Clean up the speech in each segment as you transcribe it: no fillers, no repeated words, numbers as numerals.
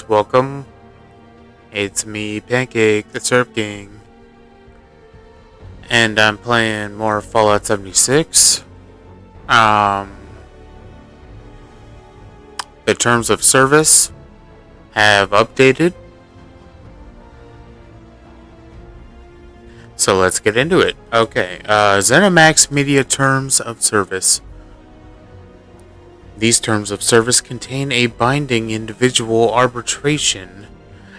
guys, welcome. It's me, Pancake, the Surf King. And I'm playing more Fallout 76. The terms of service have updated. So let's get into it. Okay, ZeniMax Media Terms of Service. These terms of service contain a binding individual arbitration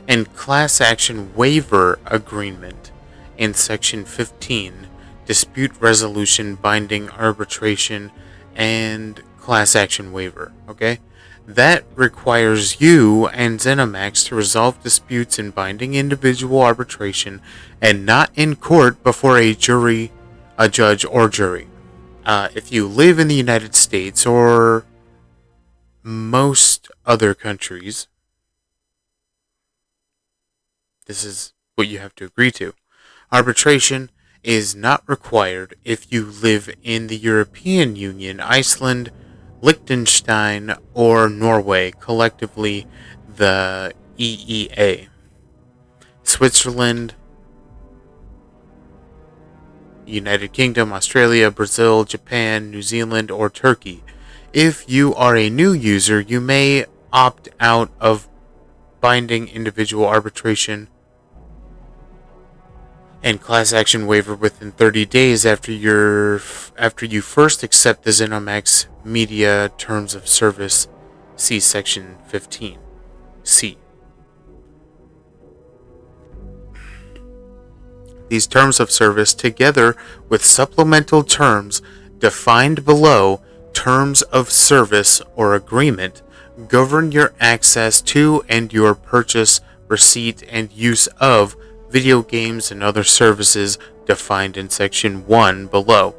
and class action waiver agreement in Section 15, dispute resolution, binding arbitration, and class action waiver. Okay? That requires you and ZeniMax to resolve disputes in binding individual arbitration and not in court before a judge or jury. If you live in the United States or most other countries, this is what you have to agree to. Arbitration is not required if you live in the European Union, Iceland, Liechtenstein, or Norway, collectively the EEA, Switzerland, United Kingdom, Australia, Brazil, Japan, New Zealand, or Turkey. If you are a new user, you may opt out of binding individual arbitration and class action waiver within 30 days after you first accept the ZeniMax Media Terms of Service. See Section 15. C. These terms of service, together with supplemental terms defined below, terms of service or agreement, govern your access to and your purchase, receipt, and use of video games and other services defined in Section 1 below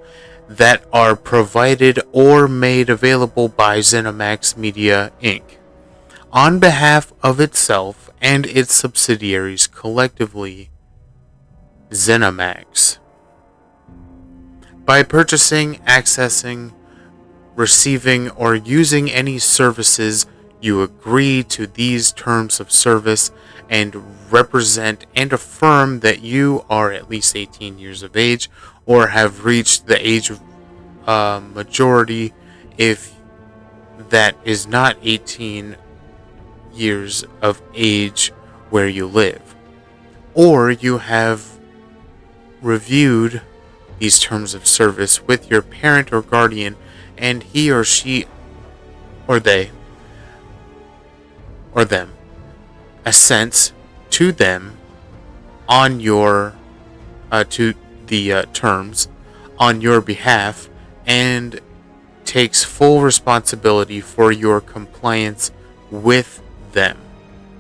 that are provided or made available by ZeniMax Media, Inc. on behalf of itself and its subsidiaries, collectively ZeniMax. By purchasing, accessing, receiving, or using any services, you agree to these terms of service and represent and affirm that you are at least 18 years of age or have reached the age of majority if that is not 18 years of age where you live, or you have reviewed these terms of service with your parent or guardian and he or she or they or them assents to them on your to the terms on your behalf and takes full responsibility for your compliance with them,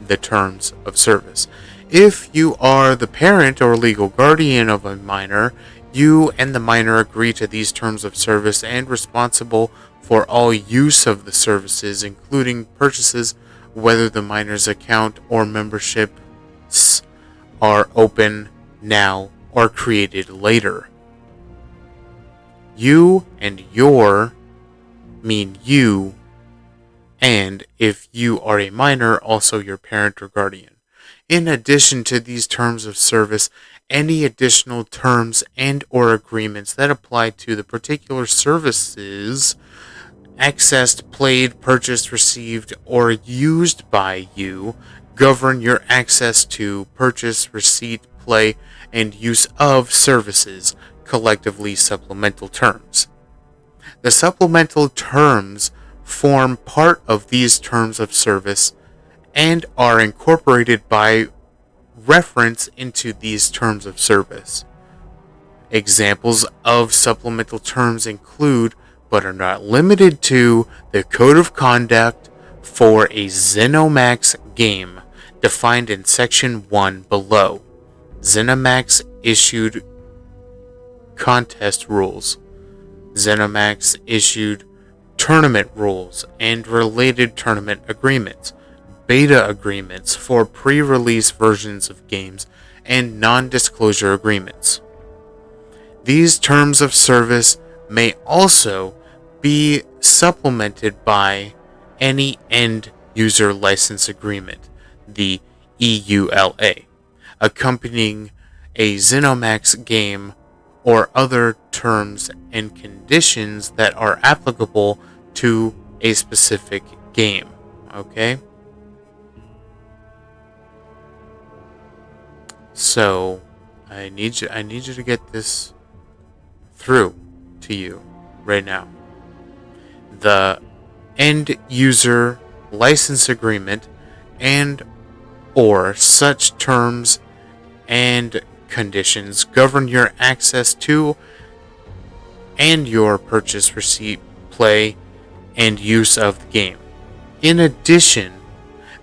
the terms of service. If you are the parent or legal guardian of a minor, you and the minor agree to these terms of service and responsible for all use of the services, including purchases, whether the minor's account or memberships are open now or created later. You and your mean you, and if you are a minor, also your parent or guardian. In addition to these terms of service, any additional terms and or agreements that apply to the particular services accessed, played, purchased, received, or used by you govern your access to, purchase, receipt, play, and use of services, collectively supplemental terms. The supplemental terms form part of these terms of service and are incorporated by reference into these terms of service. Examples of supplemental terms include, but are not limited to, the Code of Conduct for a ZeniMax game, defined in Section 1 below. ZeniMax issued contest rules. ZeniMax issued tournament rules and related tournament agreements, beta agreements for pre-release versions of games, and non-disclosure agreements. These terms of service may also be supplemented by any end user license agreement the EULA, accompanying a ZeniMax game or other terms and conditions that are applicable to a specific game. Okay? So, I need you to get this through to you right now. The end user license agreement and or such terms and conditions govern your access to and your purchase, receipt, play, and use of the game. In addition,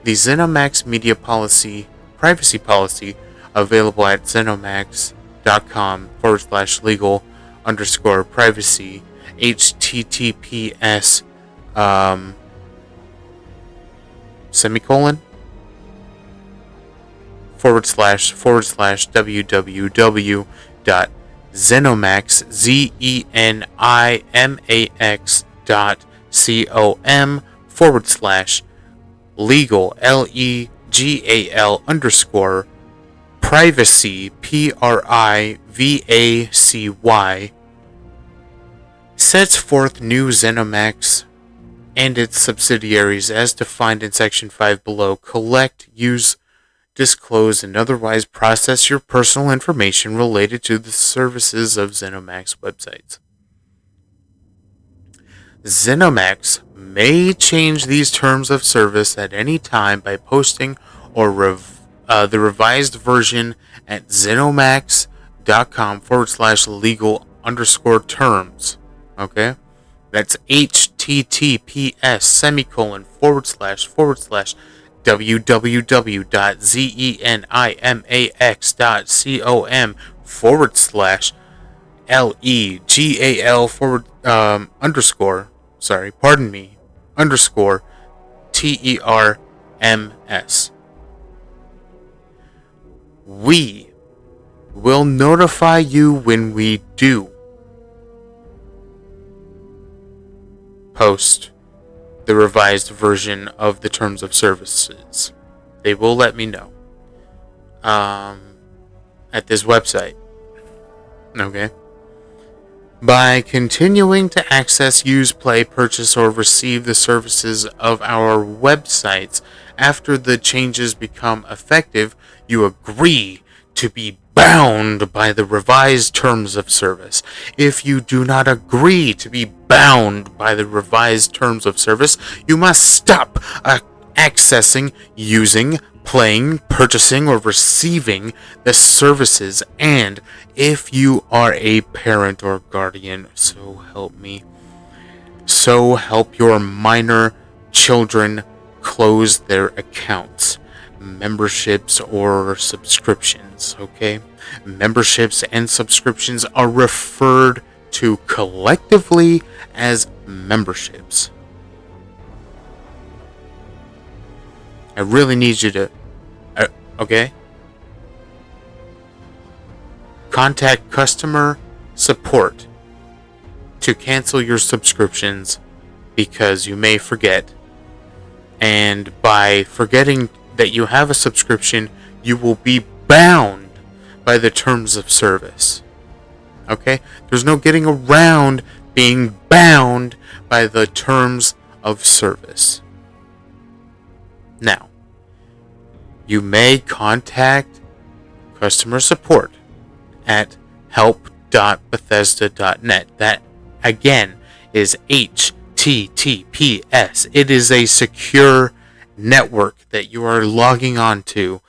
the ZeniMax media policy, privacy policy, available at zenimax.com/legal_privacy, https semicolon //www.zenimax.com/legal legal_privacy privacy sets forth new ZeniMax and its subsidiaries as defined in Section 5 below collect, use, disclose, and otherwise process your personal information related to the services of ZeniMax websites. ZeniMax may change these terms of service at any time by posting or the revised version at zenimax.com/legal_terms. Okay? That's https://www.zenimax.com/legal_terms. We will notify you when we do post the revised version of the terms of services. They will let me know at this website. Okay? By continuing to access, use, play, purchase, or receive the services of our websites after the changes become effective, you agree to be bound by the revised terms of service. If you do not agree to be bound by the revised terms of service, you must stop accessing, using, playing, purchasing, or receiving the services. And if you are a parent or guardian, so help me, so help your minor children close their accounts, memberships, or subscriptions. Okay? Memberships and subscriptions are referred to collectively as memberships. I really need you to, okay? Contact customer support to cancel your subscriptions because you may forget. And by forgetting that you have a subscription, you will be bound by the terms of service. Okay? There's no getting around being bound by the terms of service. Now, you may contact customer support at help.bethesda.net. That, again, is HTTPS. It is a secure network that you are logging on to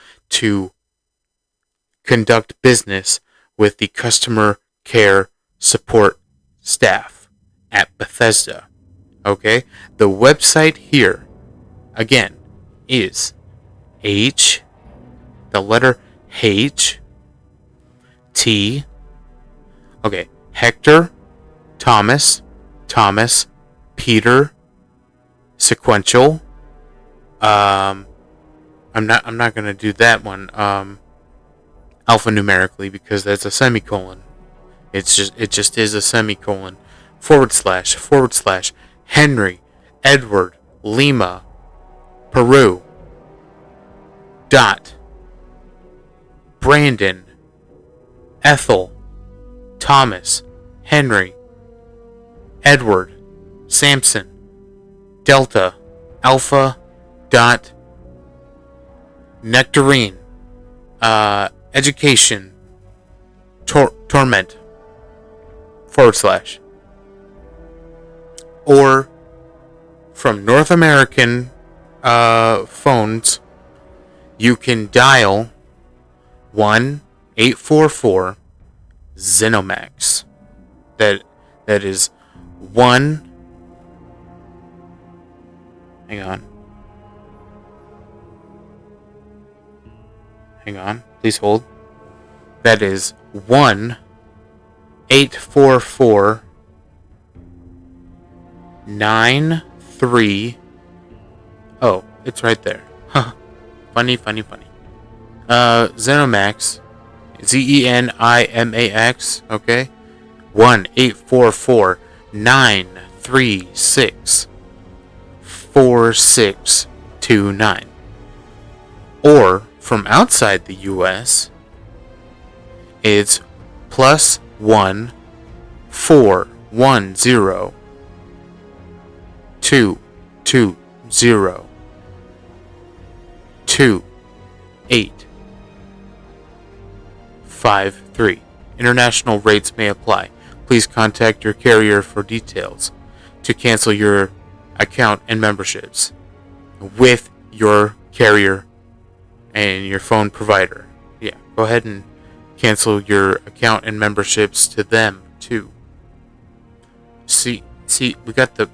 conduct business with the customer care support staff at Bethesda. Okay? The website here, again, is the letter H, T, okay, Hector, Thomas, Peter, sequential. I'm not gonna do that one alphanumerically because that's a semicolon. It just is a semicolon. / Henry, Edward, Lima, Peru, Dot. Brandon. Ethel. Thomas. Henry. Edward. Samson. Delta. Alpha. Dot. Nectarine. Education. Torment. / Or from North American phones, you can dial 1-844 Zenomax. That is 1. Hang on. Please hold. That is 1-844 93. Oh, it's right there. Funny. Zenomax. ZENIMAX. Okay. 1-844-936 4629. Or from outside the US, it's +1 410 220 2853. International rates may apply. Please contact your carrier for details to cancel your account and memberships with your carrier and your phone provider. Yeah, go ahead and cancel your account and memberships to them too. See, we got the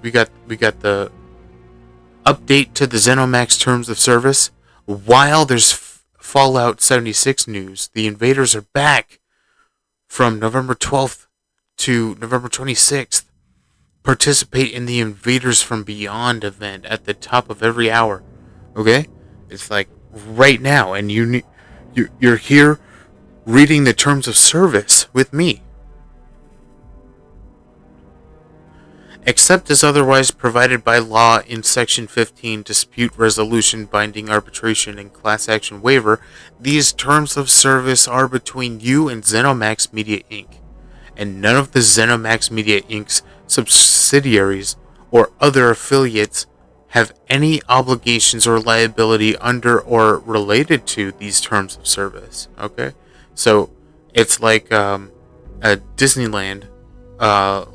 update to the Zenomax terms of service. While there's Fallout 76 news, the invaders are back from November 12th to November 26th. Participate in the Invaders from Beyond event at the top of every hour. Okay? It's like right now, and you're here reading the terms of service with me. Except as otherwise provided by law in Section 15, Dispute Resolution, Binding Arbitration, and Class Action Waiver, these terms of service are between you and Zenomax Media Inc., and none of the Zenomax Media Inc.'s subsidiaries or other affiliates have any obligations or liability under or related to these terms of service. Okay? So, it's like a Disneyland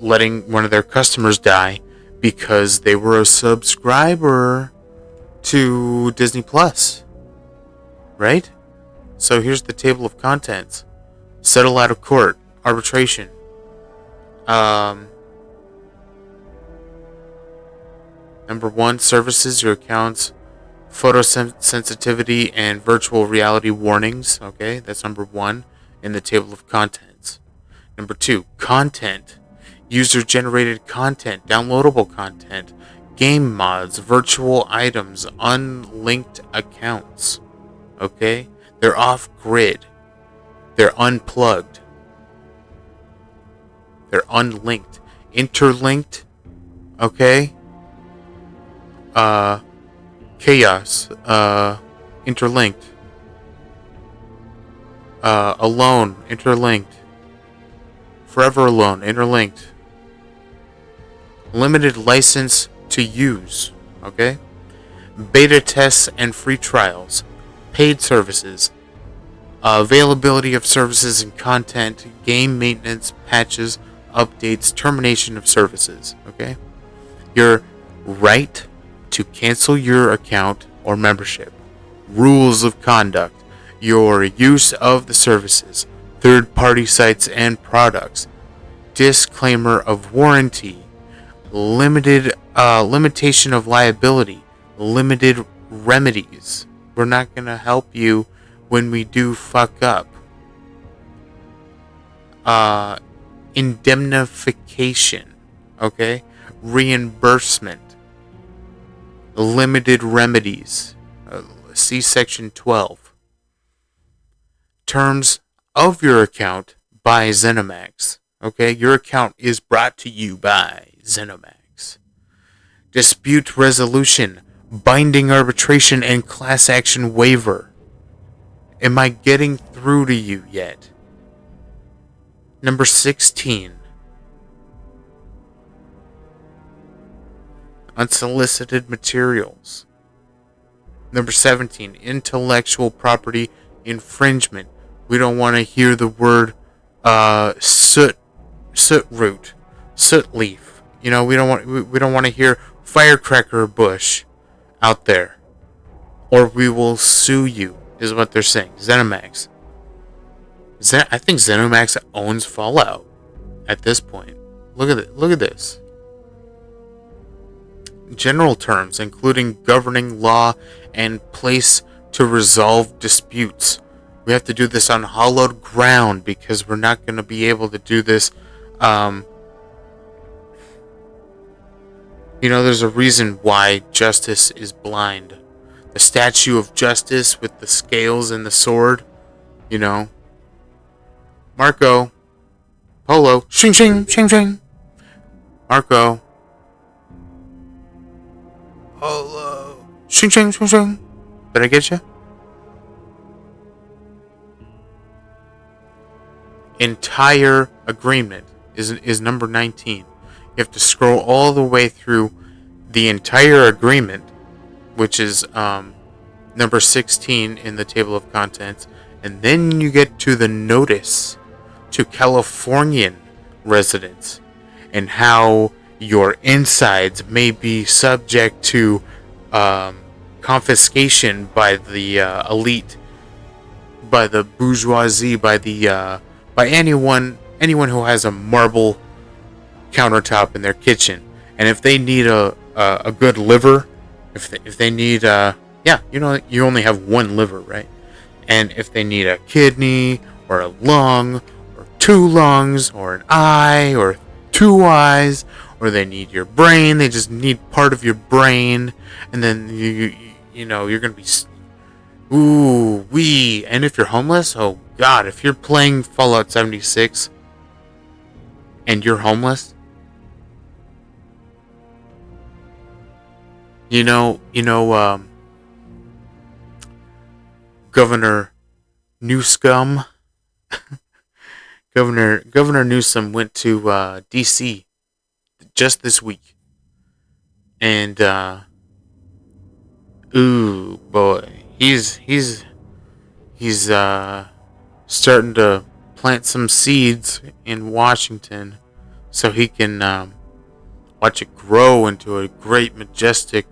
letting one of their customers die because they were a subscriber to Disney Plus. Right? So here's the table of contents. Settle out of court. Arbitration. Number 1, services, your accounts, photosensitivity, and virtual reality warnings. Okay, that's number 1 in the table of contents. Number 2, content. User-generated content, downloadable content, game mods, virtual items, unlinked accounts. Okay? They're off-grid. They're unplugged. They're unlinked. Interlinked. Okay? Chaos. Interlinked. Alone. Interlinked. Forever Alone, interlinked. Limited license to use, okay? Beta tests and free trials. Paid services. Availability of services and content. Game maintenance, patches, updates, termination of services, okay? Your right to cancel your account or membership. Rules of conduct. Your use of the services. Third-party sites and products, disclaimer of warranty, limitation of liability, limited remedies. We're not going to help you when we do fuck up. Indemnification, okay? Reimbursement, limited remedies. See Section 12. Terms of your account by Zenomax. Okay, your account is brought to you by Zenomax. Dispute resolution, binding arbitration, and class action waiver. Am I getting through to you yet? Number 16. Unsolicited materials. Number 17. Intellectual property infringement. We don't want to hear the word soot root, soot leaf. We don't want to hear firecracker bush out there, or we will sue you. Is what they're saying. ZeniMax. I think ZeniMax owns Fallout at this point. Look at it. Look at this. General terms, including governing law and place to resolve disputes. We have to do this on hallowed ground because we're not going to be able to do this. There's a reason why justice is blind. The statue of justice with the scales and the sword. Marco. Polo. Shing, shing, shing, shing. Marco. Polo. Shing, shing, shing, shing. Did I get you? Entire agreement is number 19. You have to scroll all the way through the entire agreement, which is number 16 in the table of contents, and then you get to the notice to Californian residents and how your insides may be subject to confiscation by the elite, by the bourgeoisie, by anyone who has a marble countertop in their kitchen. And if they need a good liver, if they need you only have one liver, right? And if they need a kidney or a lung or two lungs or an eye or two eyes, or they need your brain, they just need part of your brain, and then you're gonna be and if you're homeless, oh god, if you're playing Fallout 76 and you're homeless, Governor Newscum Governor Newsom went to DC just this week, and ooh boy, he's starting to plant some seeds in Washington so he can watch it grow into a great majestic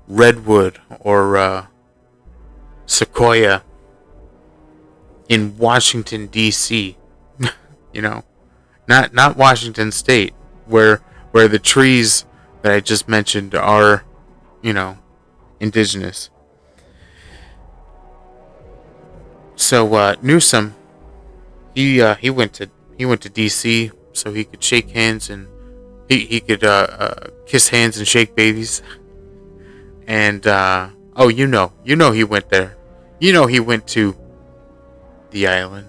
redwood or sequoia in Washington D.C. Not Washington State, where the trees that I just mentioned are, indigenous. So Newsom, he went to D.C. so he could shake hands and he could kiss hands and shake babies. And he went there. He went to the island.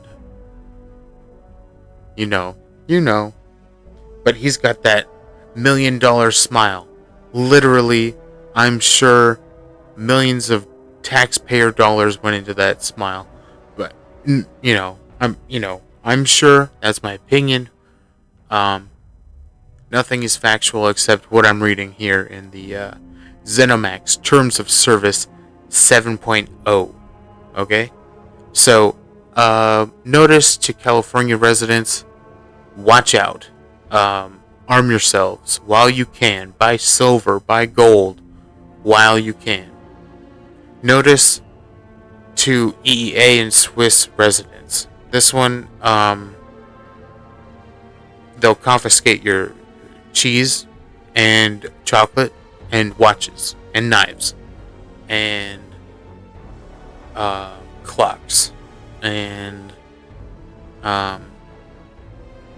But he's got that $1 million smile. Literally, I'm sure millions of taxpayer dollars went into that smile. But I'm sure, that's my opinion. Nothing is factual except what I'm reading here in the ZeniMax Terms of Service 7.0. Okay? So, notice to California residents, watch out. Arm yourselves while you can. Buy silver, buy gold while you can. Notice to EEA and Swiss residents. This one, they'll confiscate your cheese and chocolate and watches and knives and clocks and not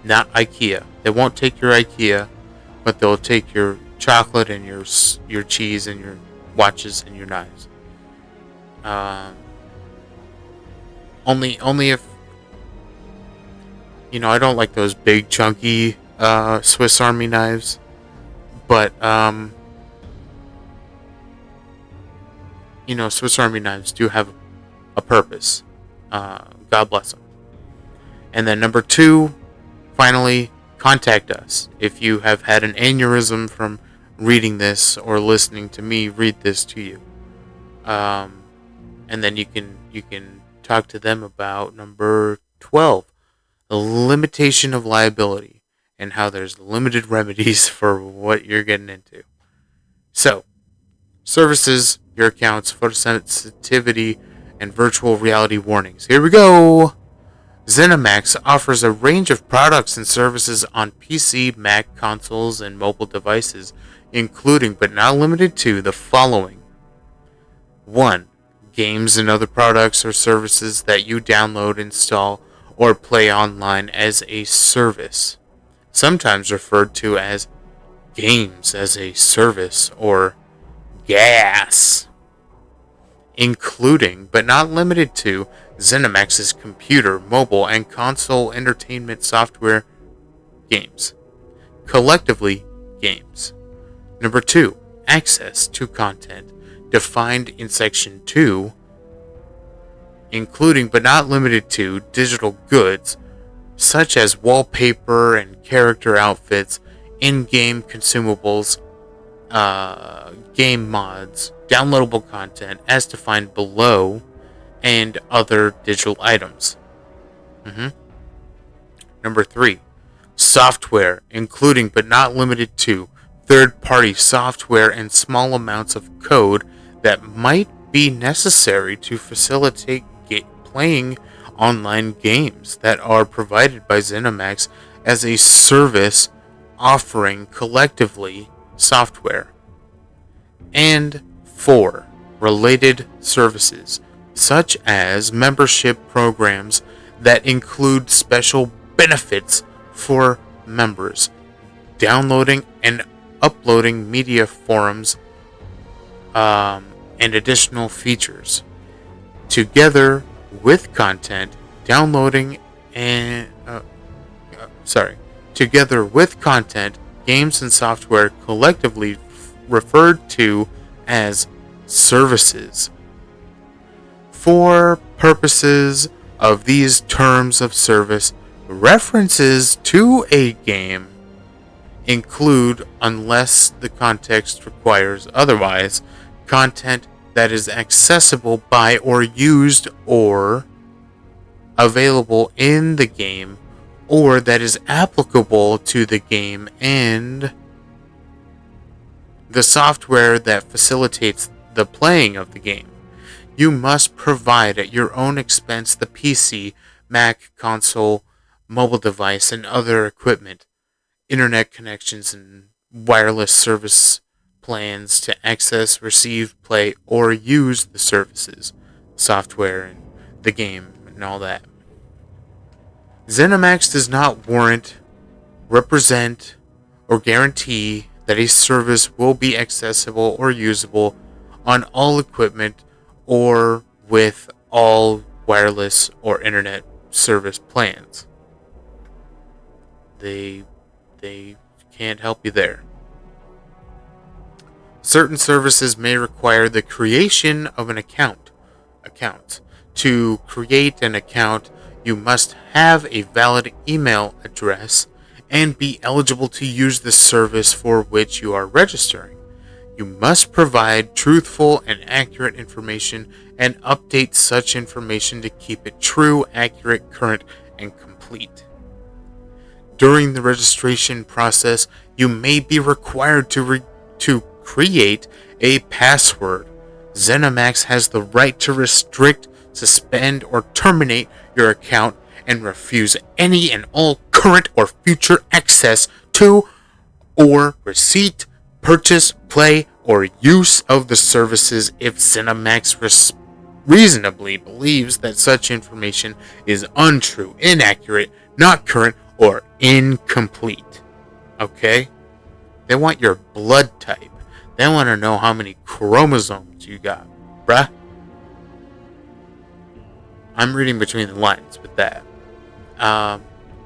IKEA. They won't take your IKEA, but they'll take your chocolate and your cheese and your watches and your knives. Only if I don't like those big chunky Swiss Army knives, but Swiss Army knives do have a purpose. God bless them. And then number 2, finally, contact us if you have had an aneurysm from reading this or listening to me read this to you. And then you can talk to them about number 12, the limitation of liability, and how there's limited remedies for what you're getting into. So, services, your accounts, photosensitivity, and virtual reality warnings. Here we go! ZeniMax offers a range of products and services on PC, Mac, consoles, and mobile devices, including but not limited to the following. 1. Games and other products or services that you download, install, or play online as a service, sometimes referred to as games as a service or GAS, including but not limited to ZeniMax's computer, mobile, and console entertainment software games. Collectively, games. Number 2, access to content defined in Section 2, including but not limited to digital goods such as wallpaper and character outfits, in-game consumables, game mods, downloadable content as defined below, and other digital items. Number 3, software, including but not limited to third-party software and small amounts of code that might be necessary to facilitate playing online games that are provided by ZeniMax as a service offering collectively software. And 4, related services, such as membership programs that include special benefits for members, downloading and uploading media forums, and additional features, together with content, together with content, games and software collectively referred to as services. For purposes of these terms of service, references to a game include, unless the context requires otherwise, content that is accessible by or used or available in the game, or that is applicable to the game and the software that facilitates the playing of the game. You must provide at your own expense the PC, Mac, console, mobile device, and other equipment, internet connections, and wireless service plans to access, receive, play, or use the services, software, and the game, and all that. ZeniMax does not warrant, represent, or guarantee that a service will be accessible or usable on all equipment or with all wireless or internet service plans. They can't help you there. Certain services may require the creation of an account. To create an account, you must have a valid email address and be eligible to use the service for which you are registering. You must provide truthful and accurate information and update such information to keep it true, accurate, current, and complete. During the registration process, you may be required to create a password. ZeniMax has the right to restrict, suspend, or terminate your account and refuse any and all current or future access to or receipt, purchase, play, or use of the services if ZeniMax reasonably believes that such information is untrue, inaccurate, not current, or incomplete. Okay? They want your blood type. They want to know how many chromosomes you got, bruh. I'm reading between the lines with that.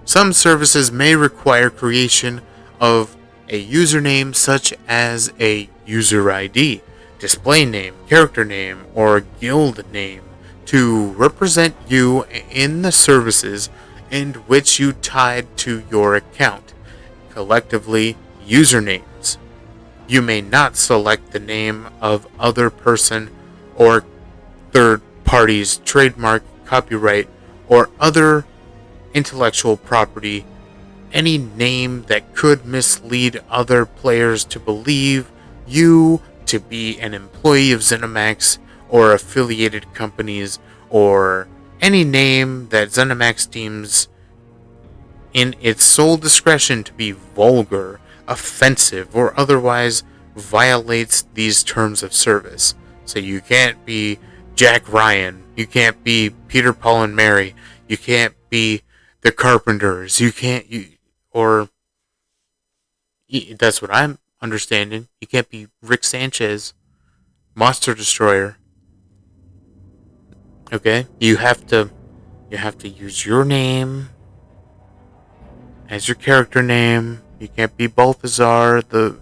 Some services may require creation of a username such as a user ID, display name, character name, or guild name to represent you in the services in which you tied to your account, collectively usernames. You may not select the name of other person or third party's trademark, copyright, or other intellectual property, any name that could mislead other players to believe you to be an employee of ZeniMax or affiliated companies, or any name that ZeniMax deems in its sole discretion to be vulgar, offensive, or otherwise violates these terms of service. So you can't be Jack Ryan, you can't be Peter, Paul, and Mary, you can't be the Carpenters, or that's what I'm understanding. You can't be Rick Sanchez, Monster Destroyer. Okay, you have to use your name as your character name. You can't be Balthazar the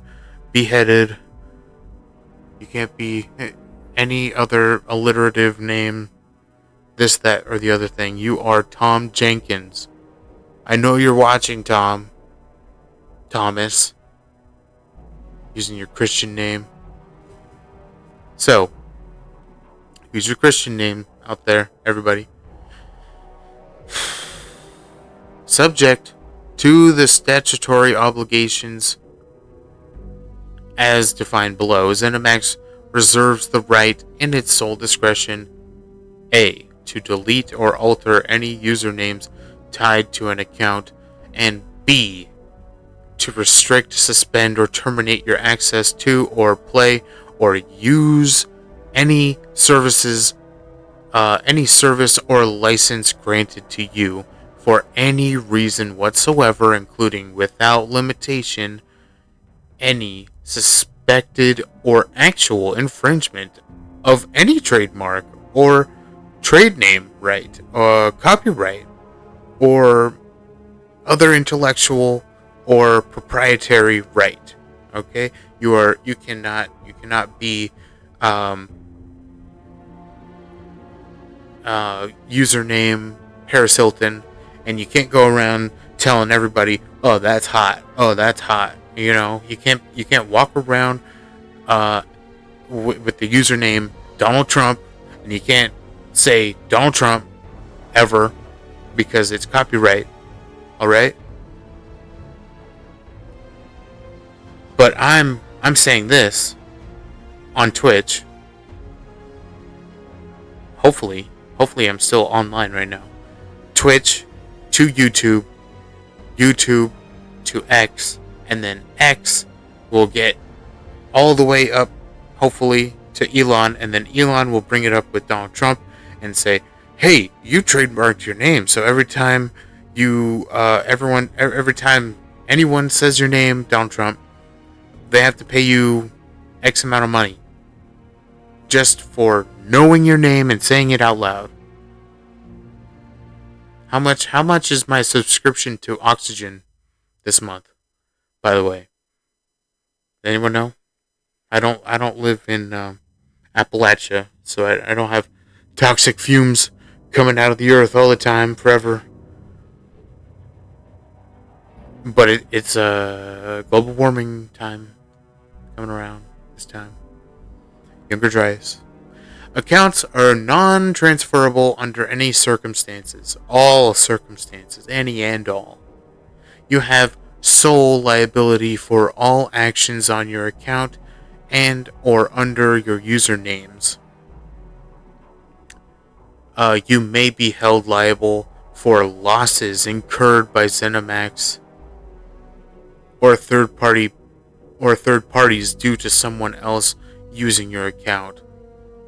Beheaded. You can't be any other alliterative name, this, that, or the other thing. You are Tom Jenkins. I know you're watching, Thomas, using your Christian name. So, use your Christian name out there, everybody. Subject to the statutory obligations as defined below, ZeniMax reserves the right, in its sole discretion, A, to delete or alter any usernames tied to an account, and B, to restrict, suspend, or terminate your access to, or play, or use any service or license granted to you for any reason whatsoever, including, without limitation, any suspected or actual infringement of any trademark or trade name right, or copyright, or other intellectual or proprietary right. Okay, you cannot be username Paris Hilton, and you can't go around telling everybody, "Oh, that's hot. Oh, that's hot." You can't walk around with the username Donald Trump, and you can't say Donald Trump ever because it's copyright. All right, but I'm saying this on Twitch. Hopefully I'm still online right now. Twitch to YouTube, YouTube to X, and then X will get all the way up, hopefully, to Elon, and then Elon will bring it up with Donald Trump and say, "Hey, you trademarked your name, so every time every time anyone says your name, Donald Trump, they have to pay you X amount of money just for knowing your name and saying it out loud." How much is my subscription to Oxygen this month, by the way? Anyone know? I don't live in Appalachia, so I don't have toxic fumes coming out of the earth all the time, forever. But it's global warming time coming around this time. Younger dries. Accounts are non-transferable under any circumstances. All circumstances. Any and all. You have sole liability for all actions on your account and or under your usernames. You may be held liable for losses incurred by ZeniMax or third parties due to someone else using your account,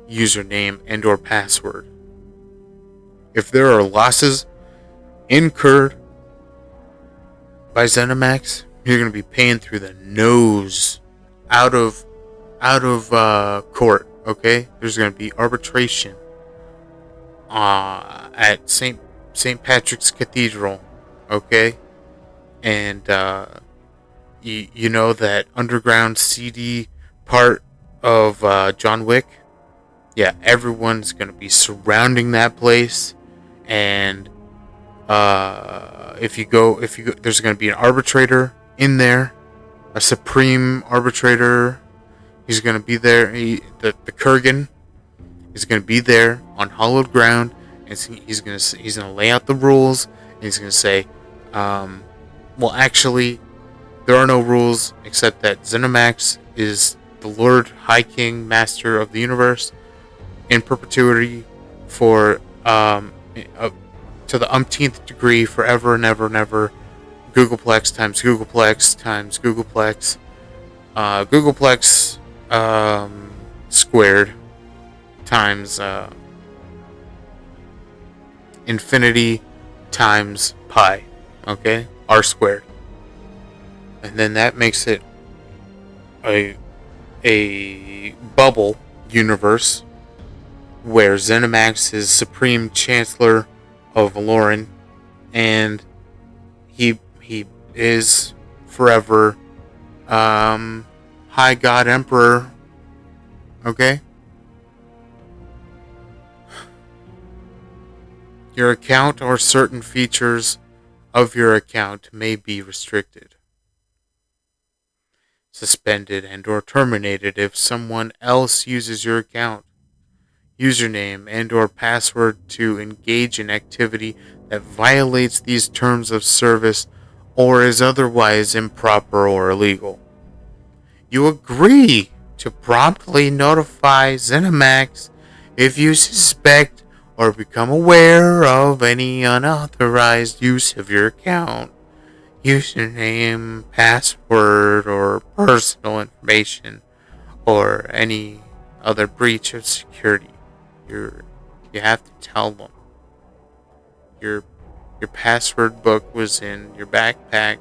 username, and or password. If there are losses incurred by ZeniMax, you're going to be paying through the nose out of court. Okay, there's going to be arbitration at St. Patrick's Cathedral. Okay, and you know that underground CD part of John Wick. Yeah, everyone's gonna be surrounding that place, and if you go, there's gonna be an arbitrator in there, a supreme arbitrator. He's gonna be there. The Kurgan is gonna be there on hollowed ground, and he's gonna lay out the rules. And he's gonna say, um, well, actually, there are no rules except that Zenimax is the Lord High King Master of the universe in perpetuity for to the umpteenth degree, forever and ever and ever. Googleplex times Googleplex times Googleplex, Googleplex squared times infinity times pi. Okay, r squared, and then that makes it a bubble universe where Zenimax is Supreme Chancellor of Valoran, and he is forever High God Emperor. Okay? Your account or certain features of your account may be restricted, suspended, and or terminated if someone else uses your account, username, and or password to engage in activity that violates these terms of service or is otherwise improper or illegal. You agree to promptly notify Zenimax if you suspect or become aware of any unauthorized use of your account, username, password, or personal information, or any other breach of security. You have to tell them. Your your password book was in your backpack,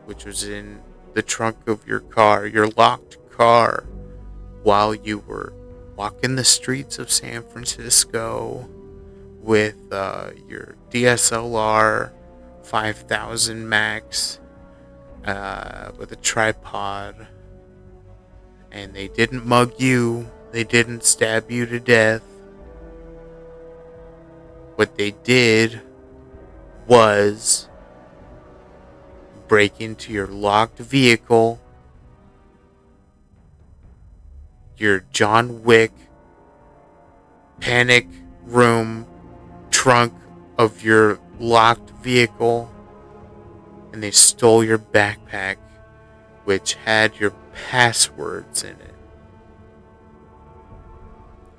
which was in the trunk of your locked car, while you were walking the streets of San Francisco with your DSLR 5000 Max with a tripod, and they didn't mug you, they didn't stab you to death. What they did was break into your locked vehicle, your John Wick panic room trunk of your locked vehicle, and they stole your backpack, which had your passwords in it.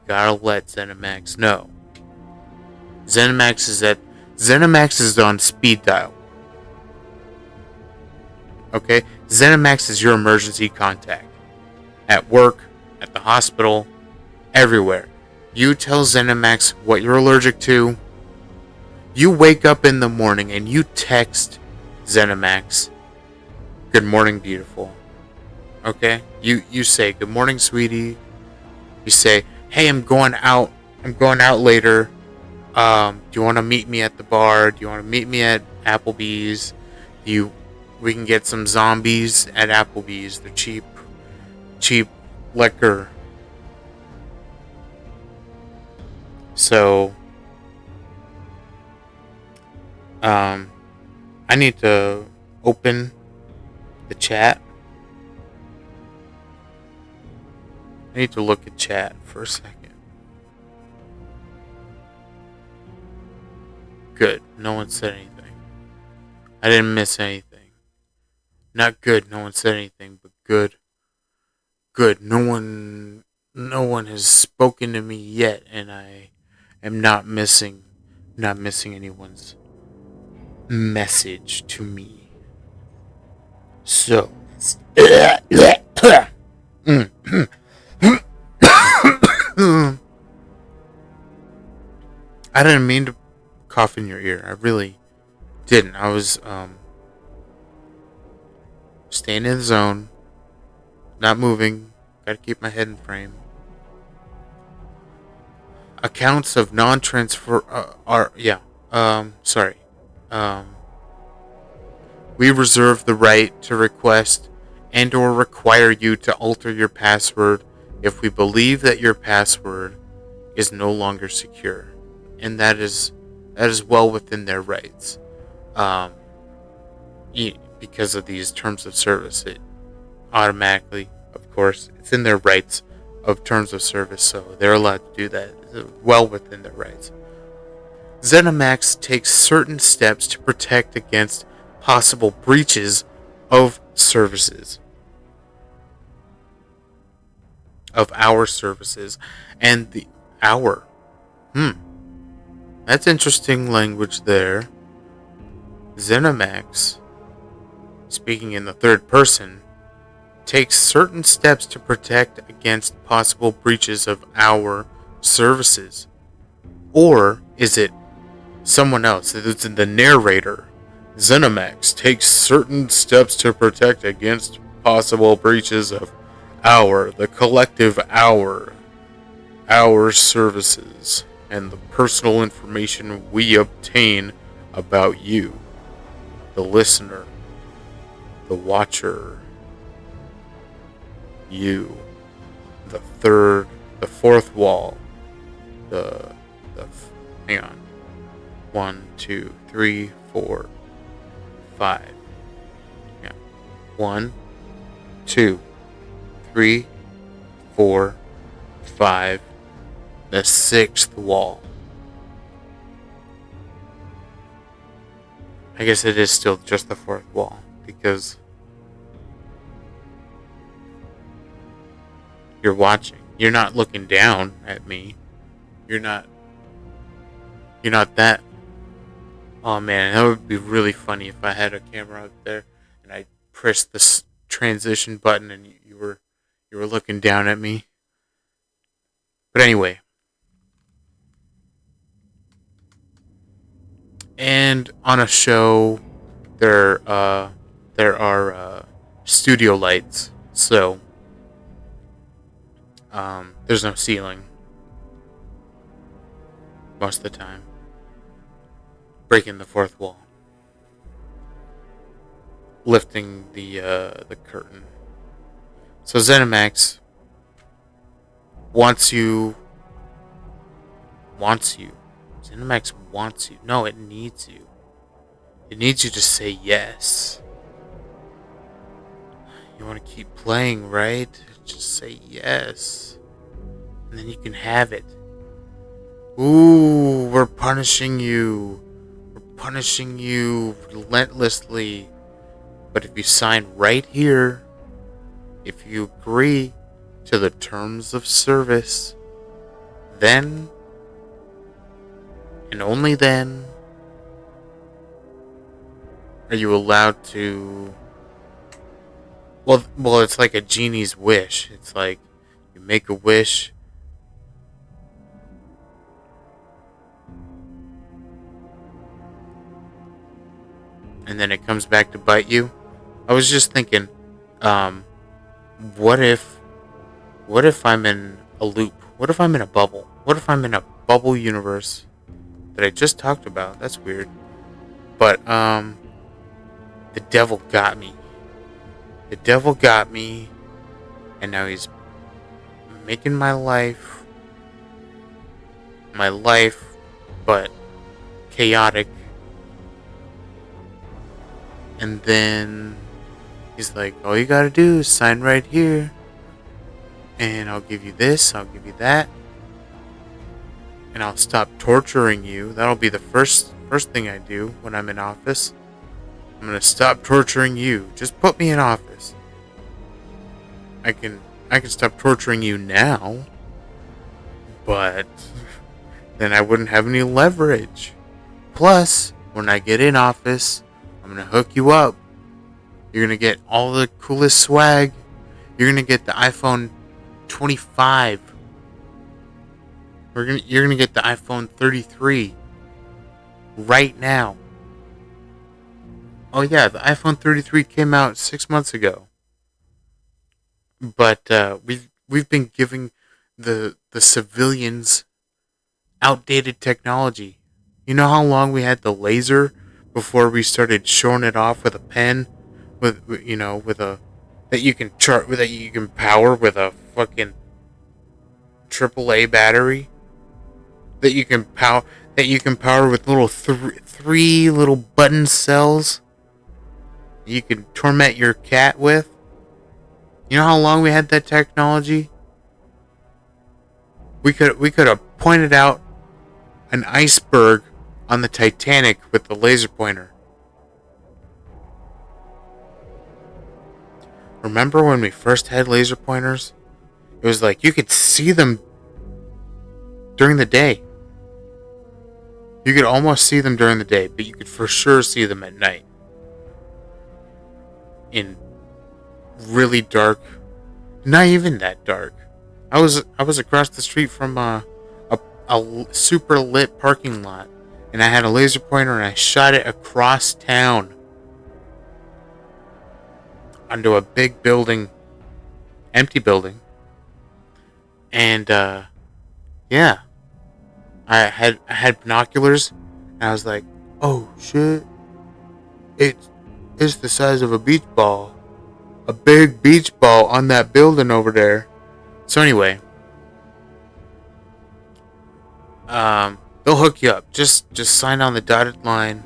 Gotta let Zenimax know. Zenimax is on speed dial. Okay? Zenimax is your emergency contact. At work, at the hospital, everywhere. You tell Zenimax what you're allergic to. You wake up in the morning and you text Zenimax, "Good morning, beautiful." Okay? You say, "Good morning, sweetie." You say, "Hey, I'm going out later. Do you want to meet me at the bar? Do you want to meet me at Applebee's? We can get some zombies at Applebee's. They're cheap liquor." So, I need to open the chat. I need to look at chat for a second. Good. No one said anything. I didn't miss anything. Not good. No one said anything, but good. Good. No one has spoken to me yet, and I am not missing anyone's message to me. So, I didn't mean to cough in your ear. I really didn't. I was staying in the zone, not moving. Gotta keep my head in frame. Accounts of non-transfer are sorry. We reserve the right to request and/or require you to alter your password if we believe that your password is no longer secure, and that is well within their rights. Um, because of these terms of service, it automatically, of course, it's in their rights of terms of service, so they're allowed to do that. It's well within their rights. ZeniMax takes certain steps to protect against possible breaches of services, of our services, and the our. That's interesting language there. ZeniMax, speaking in the third person, takes certain steps to protect against possible breaches of our services. Or is it someone else? It's in the narrator. ZeniMax takes certain steps to protect against possible breaches of the collective our services, and the personal information we obtain about you, the listener, the watcher, you, the fourth wall, hang on, 1, 2, 3, 4, 5, yeah, 1, 2, 3, 4, 5, the sixth wall. I guess it is still just the fourth wall, because you're watching. You're not looking down at me. You're not that. Oh man, that would be really funny if I had a camera up there and I pressed this transition button and you were looking down at me. But anyway, and on a show there are studio lights, so there's no ceiling most of the time, breaking the fourth wall, lifting the curtain. So ZeniMax wants you. ZeniMax wants you. No, it needs you. It needs you to say yes. You want to keep playing, right? Just say yes. And then you can have it. Ooh, we're punishing you. We're punishing you relentlessly. But if you sign right here, if you agree to the terms of service, then and only then are you allowed to. Well, it's like a genie's wish. It's like you make a wish, and then it comes back to bite you. I was just thinking, what if I'm in a loop? What if I'm in a bubble? What if I'm in a bubble universe that I just talked about? That's weird. But the devil got me. The devil got me, and now he's making my life, but chaotic. And then he's like, all you gotta do is sign right here, and I'll give you this, I'll give you that, and I'll stop torturing you. That'll be the first thing I do when I'm in office. I'm gonna stop torturing you. Just put me in office. I can stop torturing you now, but then I wouldn't have any leverage. Plus, when I get in office, I'm gonna hook you up. You're gonna get all the coolest swag. You're gonna get the iPhone 25. You're gonna get the iPhone 33 right now. Oh yeah, the iPhone 33 came out 6 months ago. But we've been giving the civilians outdated technology. You know how long we had the laser before we started showing it off with a pen, with a that you can power with a fucking AAA battery. that you can power with little three little button cells. You can torment your cat with. You know how long we had that technology? We could have pointed out an iceberg on the Titanic with the laser pointer. Remember when we first had laser pointers? It was like you could see them during the day. You could almost see them during the day, but you could for sure see them at night. In really dark, not even that dark. I was across the street from a super lit parking lot, and I had a laser pointer and I shot it across town onto a big building, empty building, and yeah, I had binoculars, and I was like, oh shit, it's the size of a beach ball, a big beach ball on that building over there. So anyway, they'll hook you up. Just sign on the dotted line,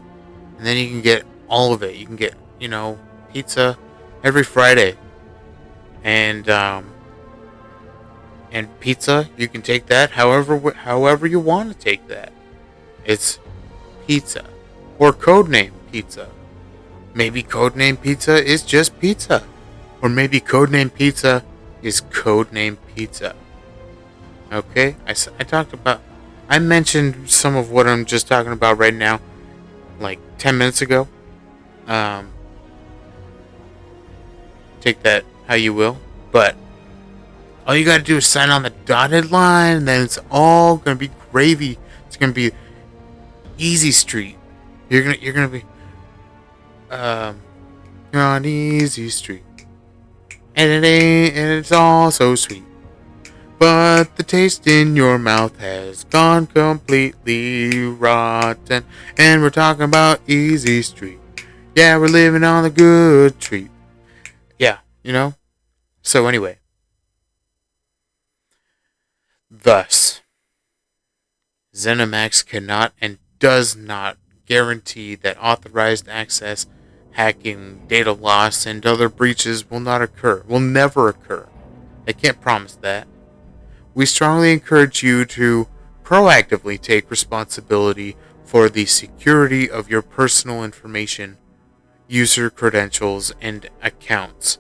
and then you can get all of it. You can get, pizza every Friday, and pizza. You can take that however you want to take that. It's pizza, or codename pizza. Maybe codename pizza is just pizza, or maybe codename pizza is codename pizza. Okay, I mentioned some of what I'm just talking about right now, like 10 minutes ago. Take that how you will, but all you gotta do is sign on the dotted line, and then it's all gonna be gravy. It's gonna be easy street. You're gonna be you're on easy street, and it's all so sweet. But the taste in your mouth has gone completely rotten. And we're talking about easy street. Yeah, we're living on the good treat. Yeah, So anyway. Thus, ZeniMax cannot and does not guarantee that authorized access, hacking, data loss, and other breaches will never occur. They can't promise that. We strongly encourage you to proactively take responsibility for the security of your personal information, user credentials, and accounts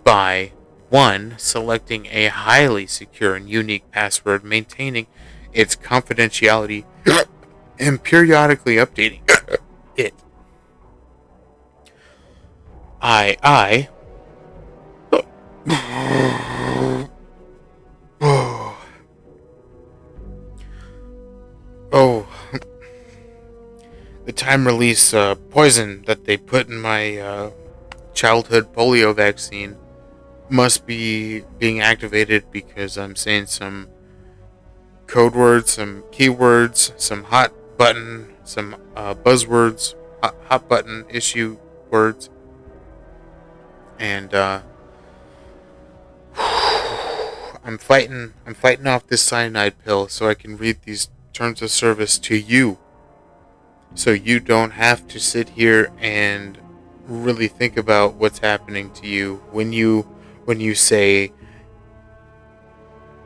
by 1. Selecting a highly secure and unique password, maintaining its confidentiality, and periodically updating it. Oh, the time release poison that they put in my childhood polio vaccine must be being activated because I'm saying some code words, some keywords, some hot button, some buzzwords, hot button issue words, and I'm fighting off this cyanide pill so I can read these terms of service to you, so you don't have to sit here and really think about what's happening to you when you say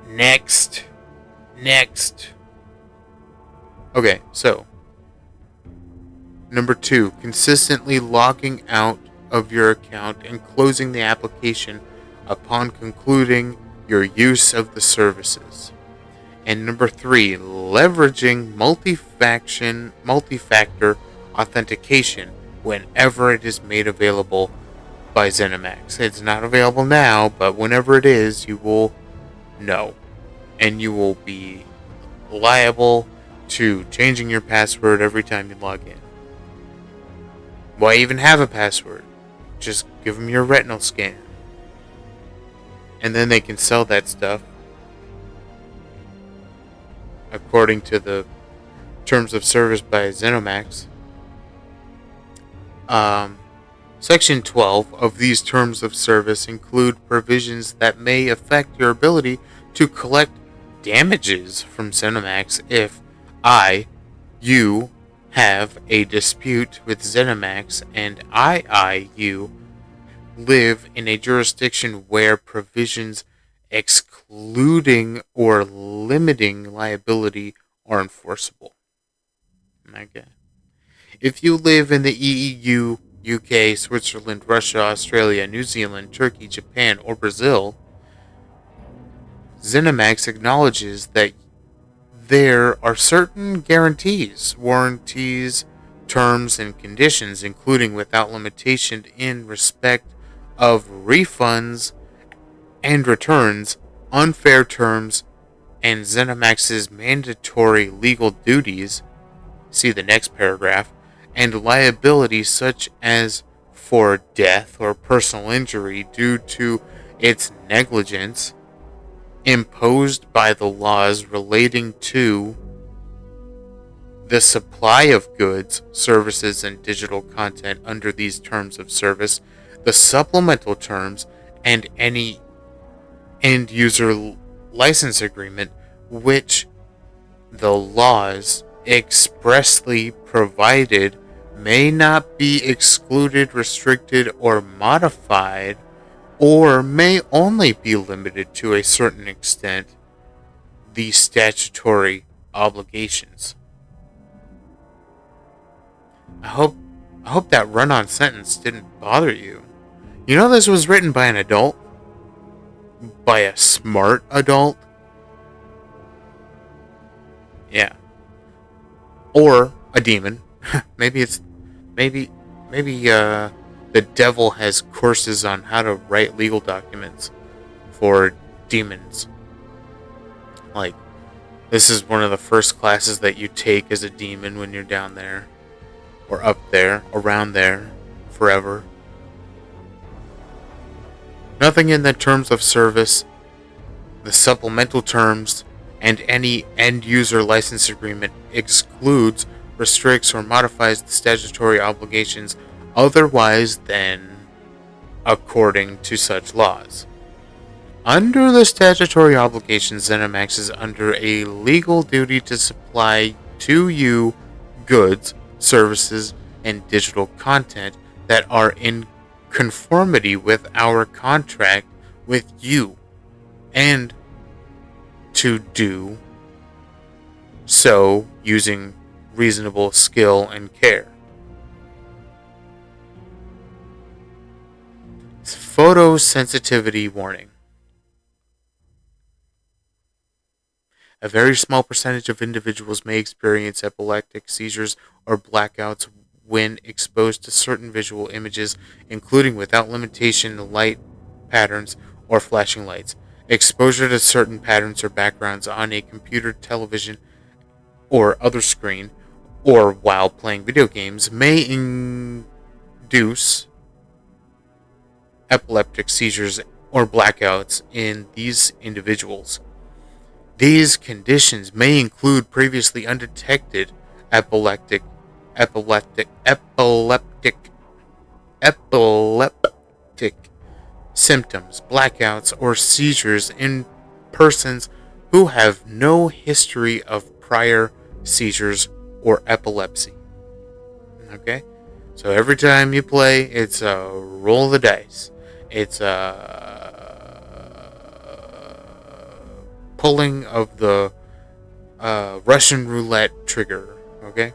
next. Okay, so number 2, consistently logging out of your account and closing the application upon concluding your use of the services. And number 3, leveraging multi-factor authentication whenever it is made available by ZeniMax. It's not available now, but whenever it is, you will know. And you will be liable to changing your password every time you log in. Why even have a password? Just give them your retinal scan. And then they can sell that stuff according to the terms of service by ZeniMax. Section 12 of these terms of service include provisions that may affect your ability to collect damages from ZeniMax if you have a dispute with ZeniMax, and you live in a jurisdiction where provisions excluding or limiting liability are enforceable. Okay. If you live in the EU, UK, Switzerland, Russia, Australia, New Zealand, Turkey, Japan, or Brazil, ZeniMax acknowledges that there are certain guarantees, warranties, terms, and conditions, including without limitation in respect of refunds and returns, unfair terms, and ZeniMax's mandatory legal duties. See the next paragraph, and liability such as for death or personal injury due to its negligence imposed by the laws relating to the supply of goods, services, and digital content under these terms of service, the supplemental terms, and any end user license agreement which the laws expressly provided may not be excluded, restricted, or modified, or may only be limited to a certain extent the statutory obligations. I hope that run-on sentence didn't bother you. You know this was written by an adult? By a smart adult? Yeah. Or a demon. maybe it's maybe the devil has courses on how to write legal documents for demons. Like, this is one of the first classes that you take as a demon when you're down there, or up there, around there, forever. Nothing in the terms of service, the supplemental terms, and any end-user license agreement excludes, restricts, or modifies the statutory obligations otherwise than according to such laws. Under the statutory obligations, ZeniMax is under a legal duty to supply to you goods, services, and digital content that are in conformity with our contract with you, and to do so using reasonable skill and care. Photosensitivity warning. A very small percentage of individuals may experience epileptic seizures or blackouts when exposed to certain visual images, including without limitation light patterns or flashing lights. Exposure to certain patterns or backgrounds on a computer, television, or other screen, or while playing video games, may induce epileptic seizures or blackouts in these individuals. These conditions may include previously undetected epileptic symptoms, blackouts, or seizures in persons who have no history of prior seizures or epilepsy. Okay? So every time you play, it's a roll of the dice. It's a pulling of the Russian roulette trigger. Okay?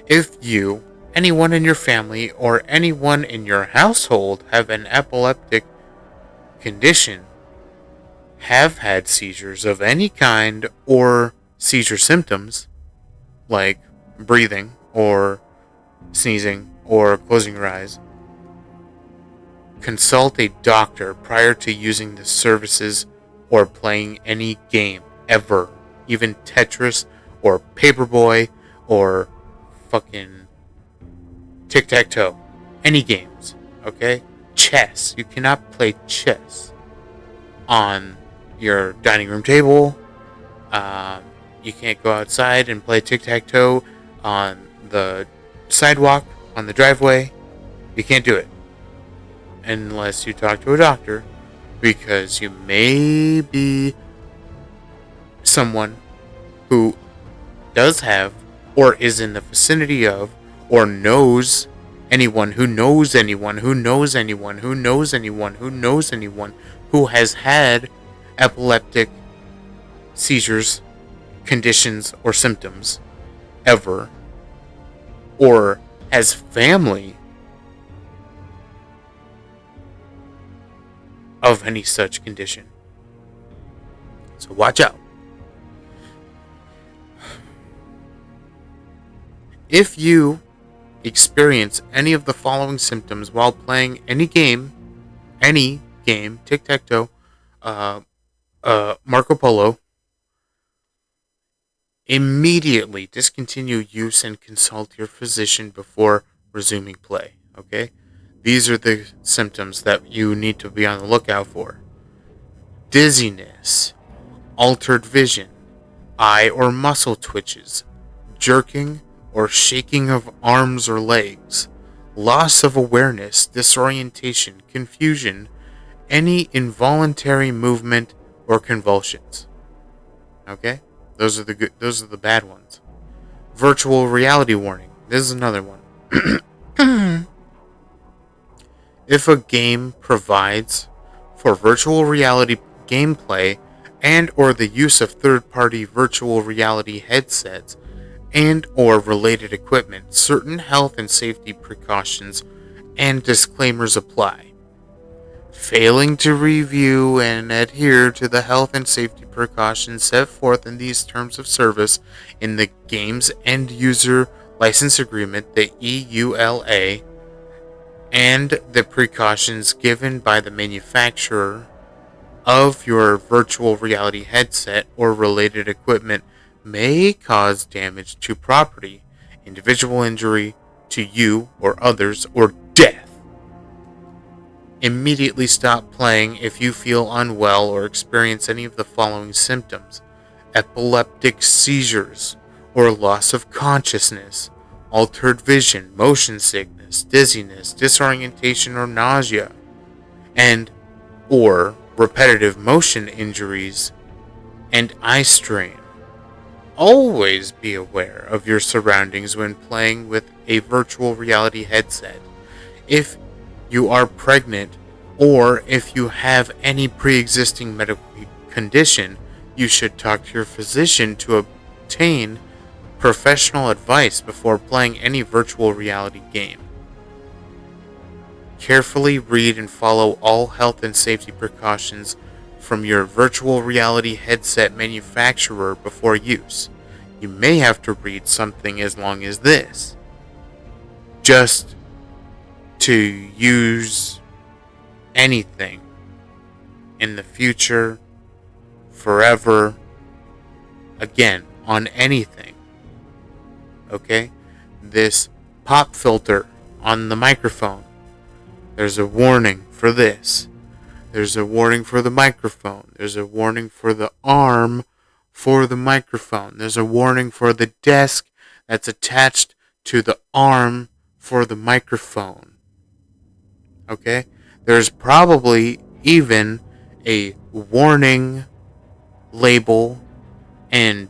If you, anyone in your family, or anyone in your household have an epileptic condition, have had seizures of any kind, or seizure symptoms, like breathing, or sneezing, or closing your eyes, consult a doctor prior to using the services or playing any game ever, even Tetris, or Paperboy, or fucking tic-tac-toe. Any games, okay? Chess. You cannot play chess on your dining room table. You can't go outside and play tic-tac-toe on the sidewalk, on the driveway. You can't do it unless you talk to a doctor, because you may be someone who does have, or is in the vicinity of, or knows anyone who knows anyone who knows anyone who knows anyone who knows anyone who has had epileptic seizures, conditions, or symptoms ever, or has family of any such condition. So watch out. If you experience any of the following symptoms while playing any game, tic-tac-toe, Marco Polo, immediately discontinue use and consult your physician before resuming play. Okay? These are the symptoms that you need to be on the lookout for: dizziness, altered vision, eye or muscle twitches, jerking or shaking of arms or legs, loss of awareness, disorientation, confusion, any involuntary movement or convulsions. Okay? Those are the bad ones. Virtual reality warning. This is another one. If a game provides for virtual reality gameplay and or the use of third-party virtual reality headsets and or related equipment, certain health and safety precautions and disclaimers apply. Failing to review and adhere to the health and safety precautions set forth in these terms of service in the game's end user license agreement, the EULA, and the precautions given by the manufacturer of your virtual reality headset or related equipment may cause damage to property, individual injury to you or others, or death. Immediately stop playing if you feel unwell or experience any of the following symptoms: epileptic seizures or loss of consciousness, altered vision, motion sickness, dizziness, disorientation or nausea, and or repetitive motion injuries and eye strain. Always be aware of your surroundings when playing with a virtual reality headset. If you are pregnant or if you have any pre-existing medical condition, you should talk to your physician to obtain professional advice before playing any virtual reality game. Carefully read and follow all health and safety precautions from your virtual reality headset manufacturer before use. You may have to read something as long as this, just to use anything in the future, forever, again, on anything. Okay? This pop filter on the microphone, there's a warning for this. There's a warning for the microphone. There's a warning for the arm for the microphone. There's a warning for the desk that's attached to the arm for the microphone. Okay? There's probably even a warning label and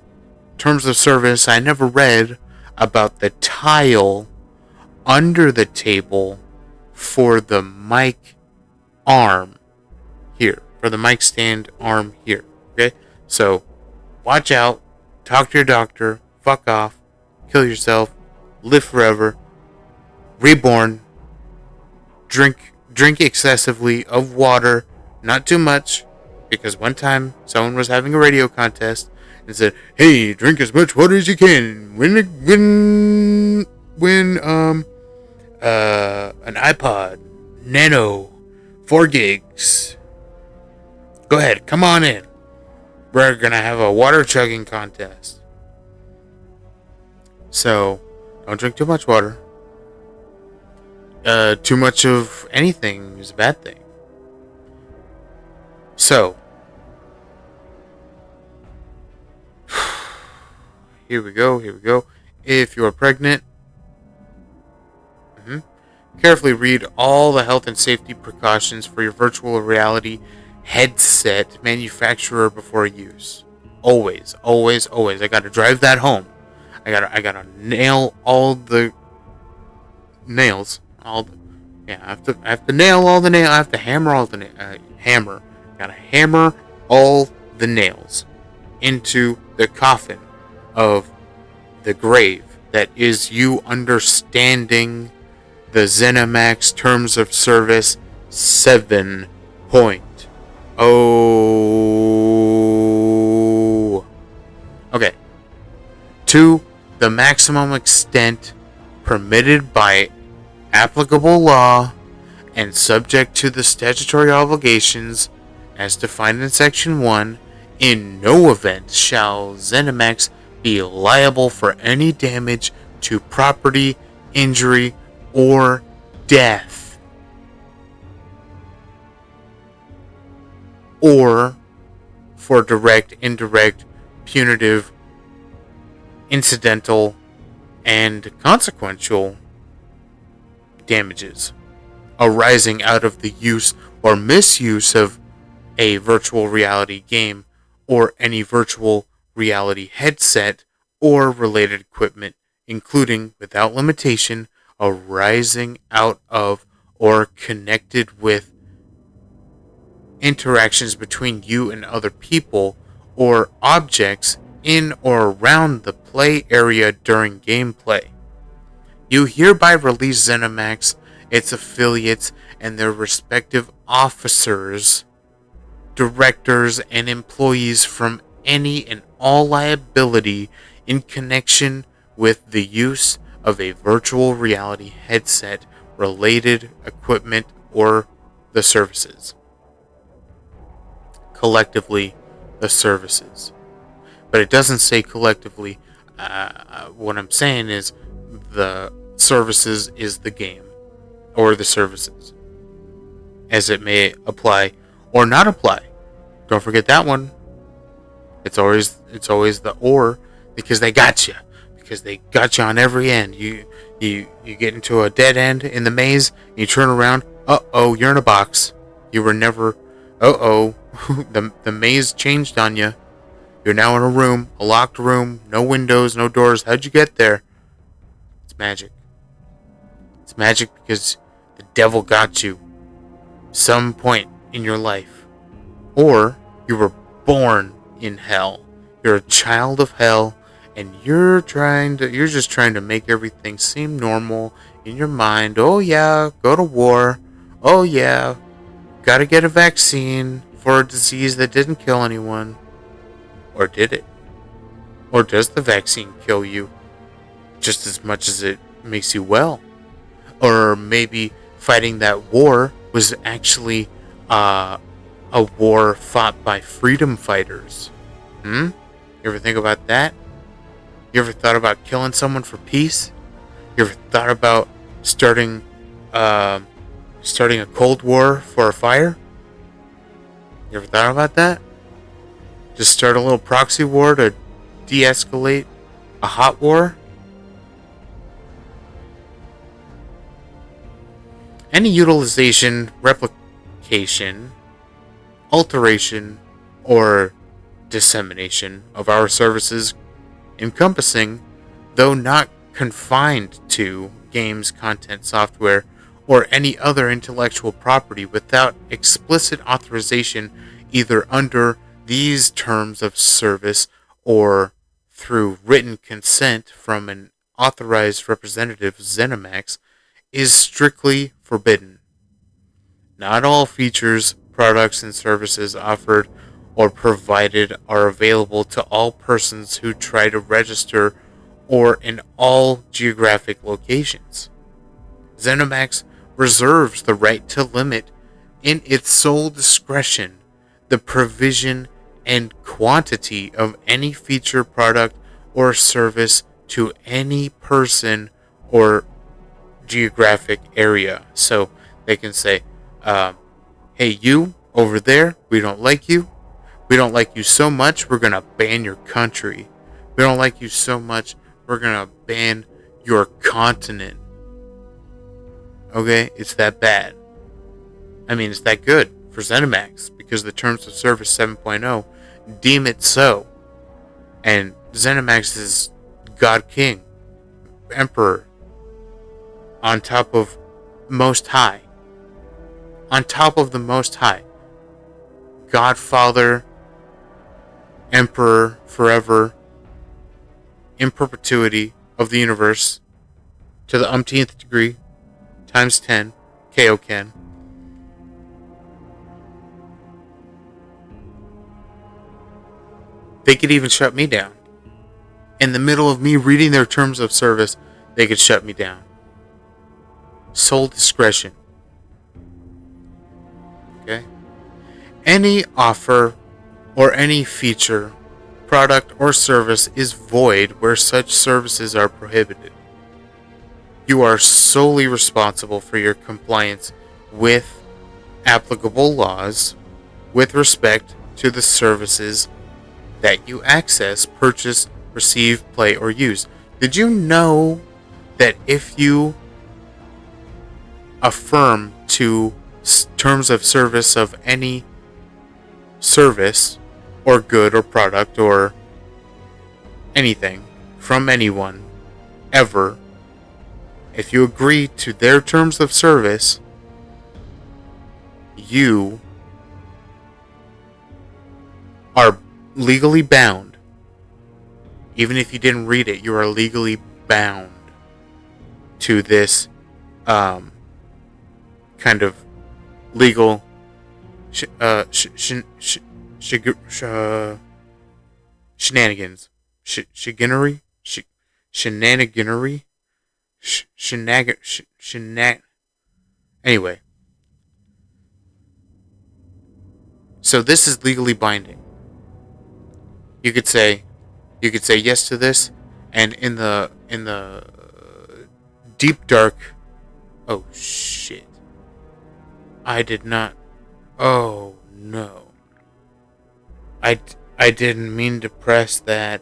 terms of service I never read about the tile under the table for the mic arm here, for the mic stand arm here. Okay? So watch out, talk to your doctor, fuck off, kill yourself, live forever, reborn, drink excessively of water, not too much, because one time someone was having a radio contest and said, "Hey, drink as much water as you can. Win an iPod Nano 4 gigs. Go ahead, come on in. We're gonna have a water chugging contest." So, don't drink too much water. Too much of anything is a bad thing. So, here we go. If you are pregnant, carefully read all the health and safety precautions for your virtual reality headset manufacturer before use. Always. I gotta drive that home. I gotta nail all the nails. I have to nail all the nails. I have to hammer all the hammer. Gotta hammer all the nails into the coffin of the grave that is you understanding the ZeniMax terms of service 7.0. Okay. To the maximum extent permitted by applicable law and subject to the statutory obligations as defined in Section 1, in no event shall ZeniMax be liable for any damage to property, injury, or death, or for direct, indirect, punitive, incidental, and consequential damages arising out of the use or misuse of a virtual reality game or any virtual reality headset or related equipment, including, without limitation, arising out of or connected with interactions between you and other people or objects in or around the play area during gameplay. You hereby release ZeniMax, its affiliates, and their respective officers, directors, and employees from any and all liability in connection with the use of a virtual reality headset, related equipment, or the services. Collectively, the services. But it doesn't say collectively. What I'm saying is the services is the game, or the services, as it may apply or not apply. Don't forget that one. It's always the or, because they got you. Because they got you on every end. You get into a dead end in the maze, and you turn around. You're in a box. You were never. The maze changed on you. You're now in a room, a locked room, no windows, no doors. How'd you get there? It's magic. It's magic because the devil got you some point in your life. Or you were born in hell. You're a child of hell, and you're just trying to make everything seem normal in your mind. Oh yeah, go to war. Oh yeah, gotta get a vaccine for a disease that didn't kill anyone. Or did it? Or does the vaccine kill you just as much as it makes you well? Or maybe fighting that war was actually a war fought by freedom fighters. You ever think about that? You ever thought about killing someone for peace? You ever thought about starting a Cold War for a fire? You ever thought about that? Just start a little proxy war to de-escalate a hot war? Any utilization, replication, alteration, or dissemination of our services encompassing, though not confined to, games, content, software, or any other intellectual property without explicit authorization either under these terms of service or through written consent from an authorized representative of ZeniMax is strictly forbidden. Not all features, products, and services offered or provided are available to all persons who try to register or in all geographic locations. ZeniMax reserves the right to limit, in its sole discretion, the provision and quantity of any feature, product, or service to any person or geographic area. So they can say, hey, you over there, we don't like you. We don't like you so much, we're going to ban your country. We don't like you so much, we're going to ban your continent. Okay? It's that bad. I mean, it's that good for ZeniMax because the terms of service 7.0 deem it so. And ZeniMax is God King, Emperor, on top of Most High, on top of the Most High, Godfather, Emperor, forever, in perpetuity of the universe, to the umpteenth degree, times 10, Kaioken. They could even shut me down. In the middle of me reading their terms of service, they could shut me down. Sole discretion. Okay? Any offer or any feature, product, or service is void where such services are prohibited. You are solely responsible for your compliance with applicable laws with respect to the services that you access, purchase, receive, play, or use. Did you know that if you affirm to terms of service of any service or good or product or anything from anyone ever, if you agree to their terms of service, you are legally bound. Even if you didn't read it, you are legally bound to this kind of legal shenanigans. Shenaniganery? Anyway. So this is legally binding. You could say yes to this, and in the deep dark. Oh shit! I did not. Oh no! I didn't mean to press that.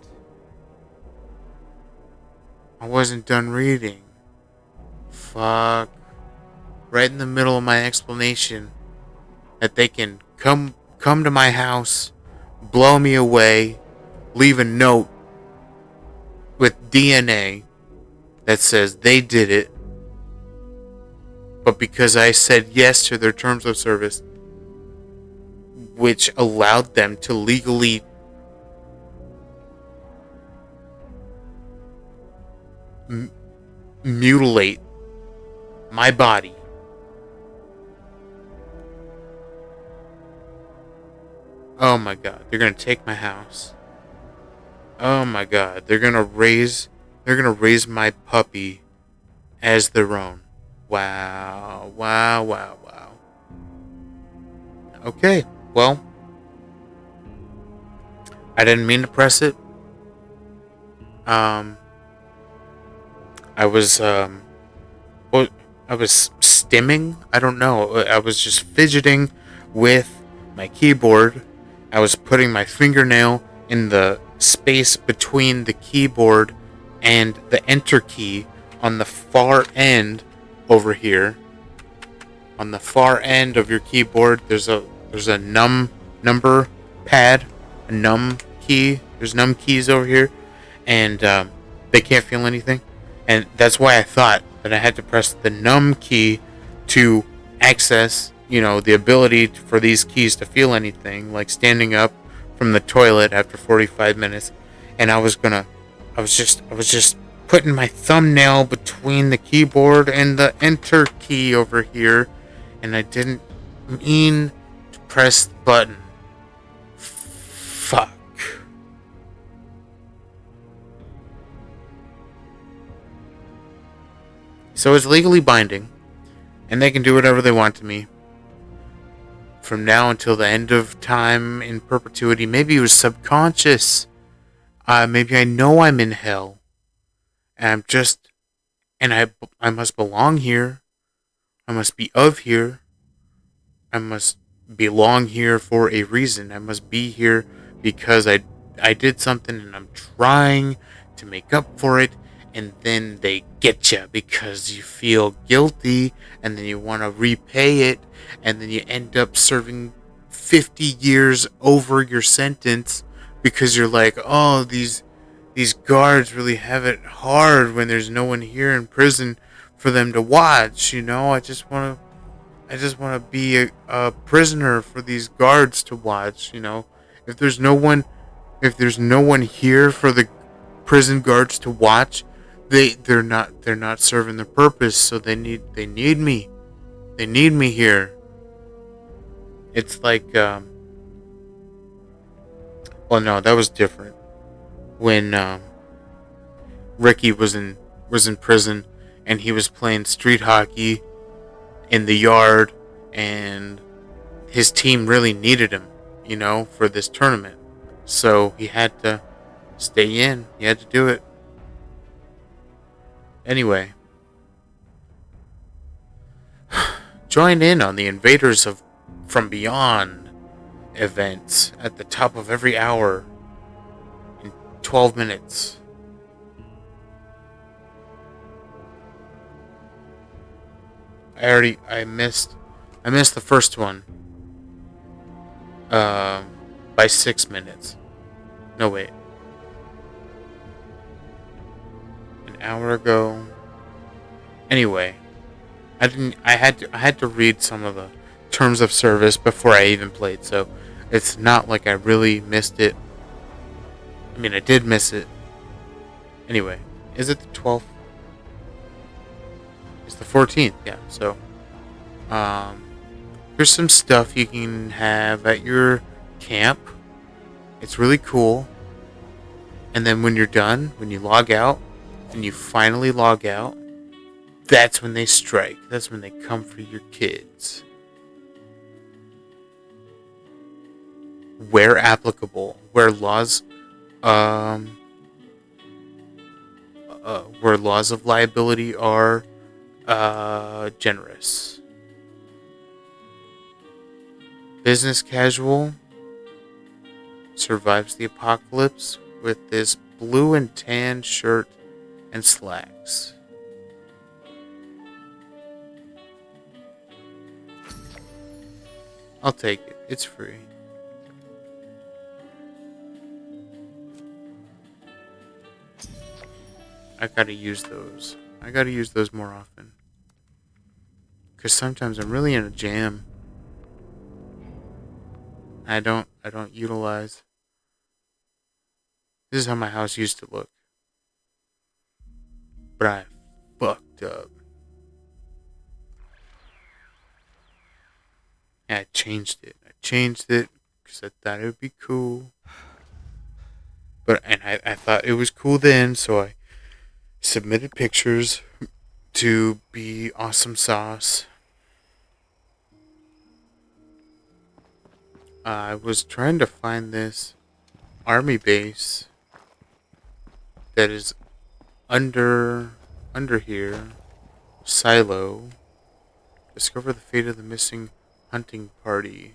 I wasn't done reading. Fuck! Right in the middle of my explanation, that they can come to my house, blow me away, leave a note with DNA that says they did it, but because I said yes to their terms of service, which allowed them to legally mutilate my body, oh my god, they're gonna take my house. Oh my god, they're gonna raise my puppy as their own. Wow. Okay, well, I didn't mean to press it. I was stimming. I don't know. I was just fidgeting with my keyboard. I was putting my fingernail in the space between the keyboard and the enter key on the far end over here. On the far end of your keyboard, there's a number pad, a num key. There's num keys over here, and they can't feel anything. And that's why I thought that I had to press the num key to access, the ability for these keys to feel anything, like standing up from the toilet after 45 minutes. And I was just putting my thumbnail between the keyboard and the enter key over here, and I didn't mean to press the button. Fuck. So it's legally binding, and they can do whatever they want to me from now until the end of time, in perpetuity. Maybe it was subconscious. Maybe I know I'm in hell, and I must belong here. I must be of here. I must belong here for a reason. I must be here because I did something, and I'm trying to make up for it. And then they get you because you feel guilty, and then you want to repay it, and then you end up serving 50 years over your sentence because you're like, oh, these these guards really have it hard when there's no one here in prison for them to watch. I just want to be a prisoner for these guards to watch. If there's no one, if there's no one here for the prison guards to watch, they're not serving their purpose. So they need me. They need me here. It's like, well, no, that was different when Ricky was in prison and he was playing street hockey in the yard, and his team really needed him, for this tournament. So he had to stay in. He had to do it. Anyway, join in on the Invaders of From Beyond events at the top of every hour in 12 minutes. I missed the first one uh, by 6 minutes. No, wait, an hour ago. Anyway, I had to read some of the terms of service before I even played, so it's not like I really missed it. I mean, I did miss it. Anyway, is it the 12th? It's the 14th, yeah. So, um, here's some stuff you can have at your camp. It's really cool. And then when you're done, when you log out, and you finally log out, that's when they strike. That's when they come for your kids. Where applicable, um, where laws of liability are generous. Business casual survives the apocalypse with this blue and tan shirt and slacks. I'll take it. It's free. I gotta use those. I gotta use those more often. Because sometimes I'm really in a jam. I don't utilize. This is how my house used to look. But I fucked up. And I changed it. I changed it because I thought it would be cool. I thought it was cool then, so I submitted pictures to be awesome sauce. I was trying to find this army base that is under here. Silo. Discover the fate of the missing hunting party.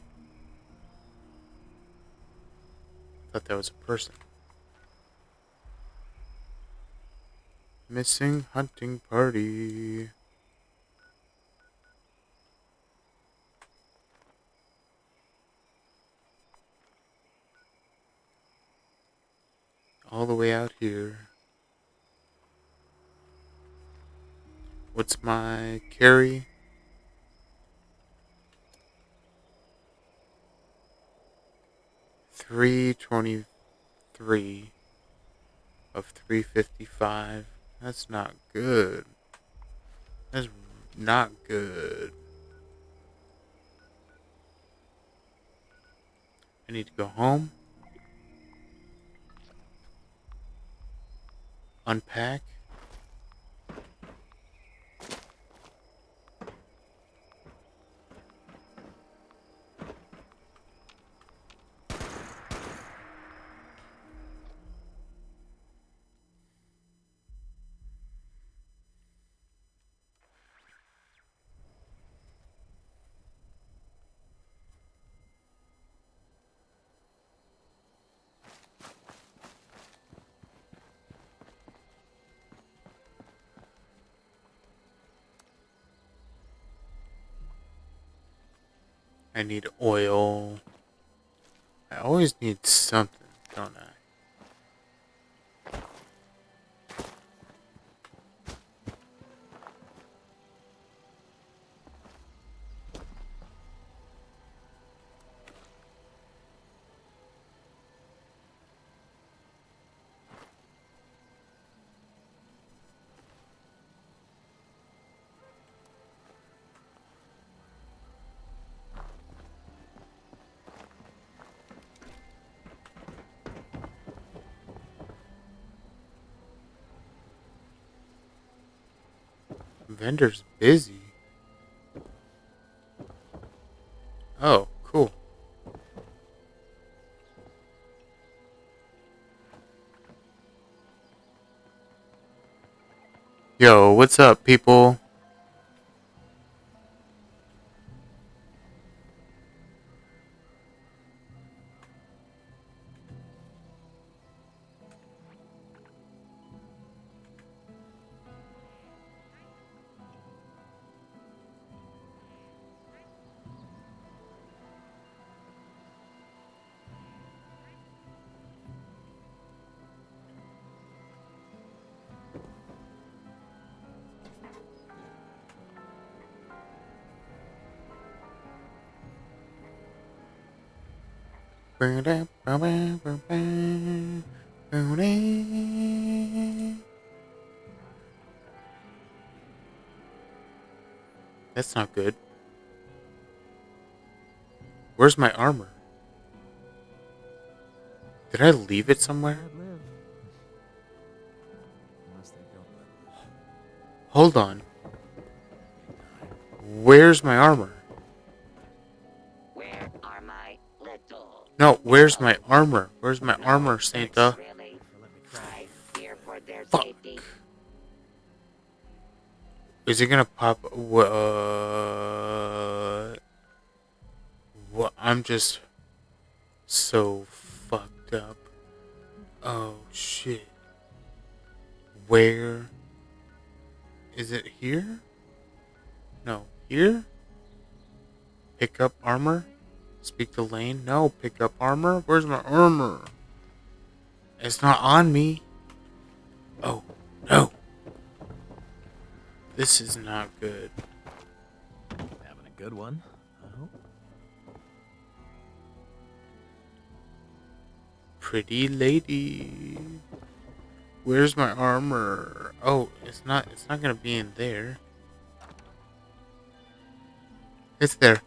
Thought that was a person. Missing hunting party. All the way out here. What's my carry? 323 of 355. That's not good. That's not good. I need to go home. Unpack. I need oil. I always need something, don't I? Vendor's busy. Oh, cool. Yo, what's up, people? That's not good. Where's my armor? Did I leave it somewhere? Hold on. Where's my armor? Where are my little? No, where's my armor? Where's my armor, Santa? Really? I fear for their Fuck. safety. Is it gonna pop? What? What? I'm just so fucked up. Oh shit. Where is it here? No, here? Pick up armor? Speak to Lane? No, pick up armor? Where's my armor? It's not on me. Oh, no. This is not good. Having a good one, I hope. Pretty lady. Where's my armor? Oh, it's not gonna be in there. It's there.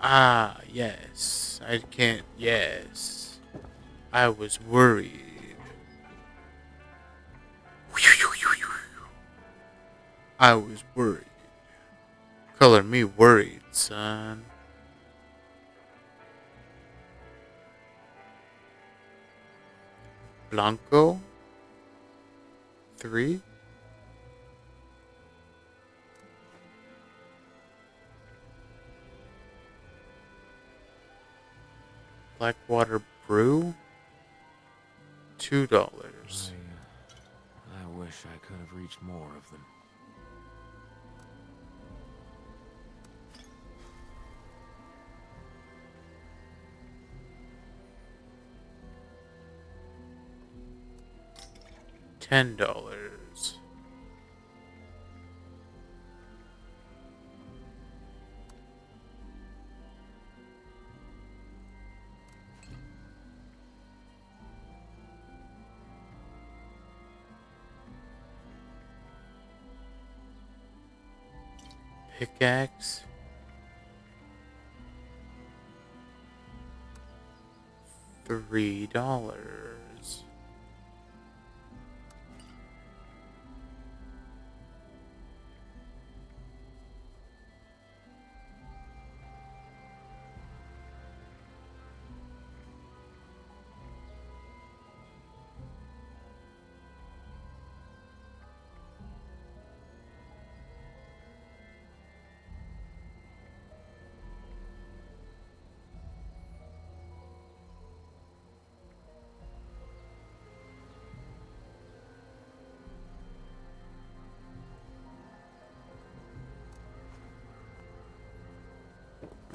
Ah, yes. I can't. Yes. I was worried. I was worried. Color me worried, son. Blanco? 3? Blackwater Brew? $2. I wish I could have reached more of them. $10. Pickaxe? $3.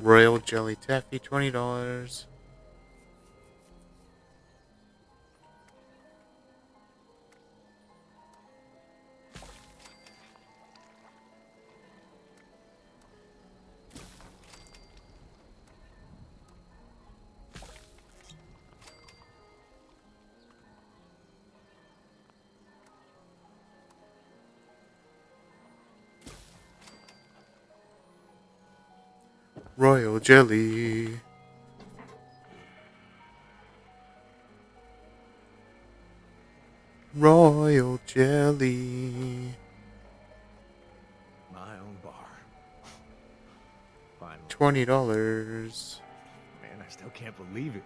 Royal Jelly Taffy, $20. Royal Jelly. Royal jelly. My own bar. Finally. $20. Man, I still can't believe it.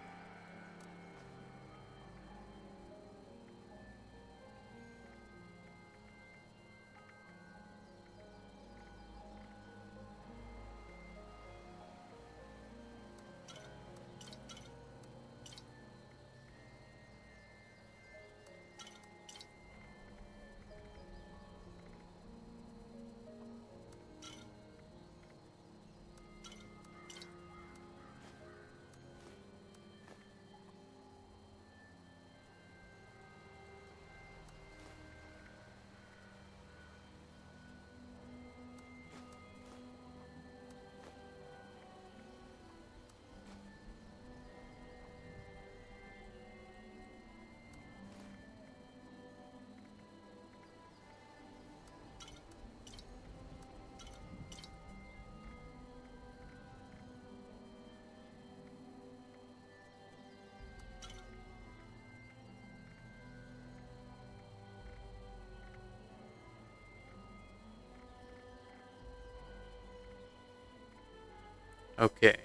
Okay.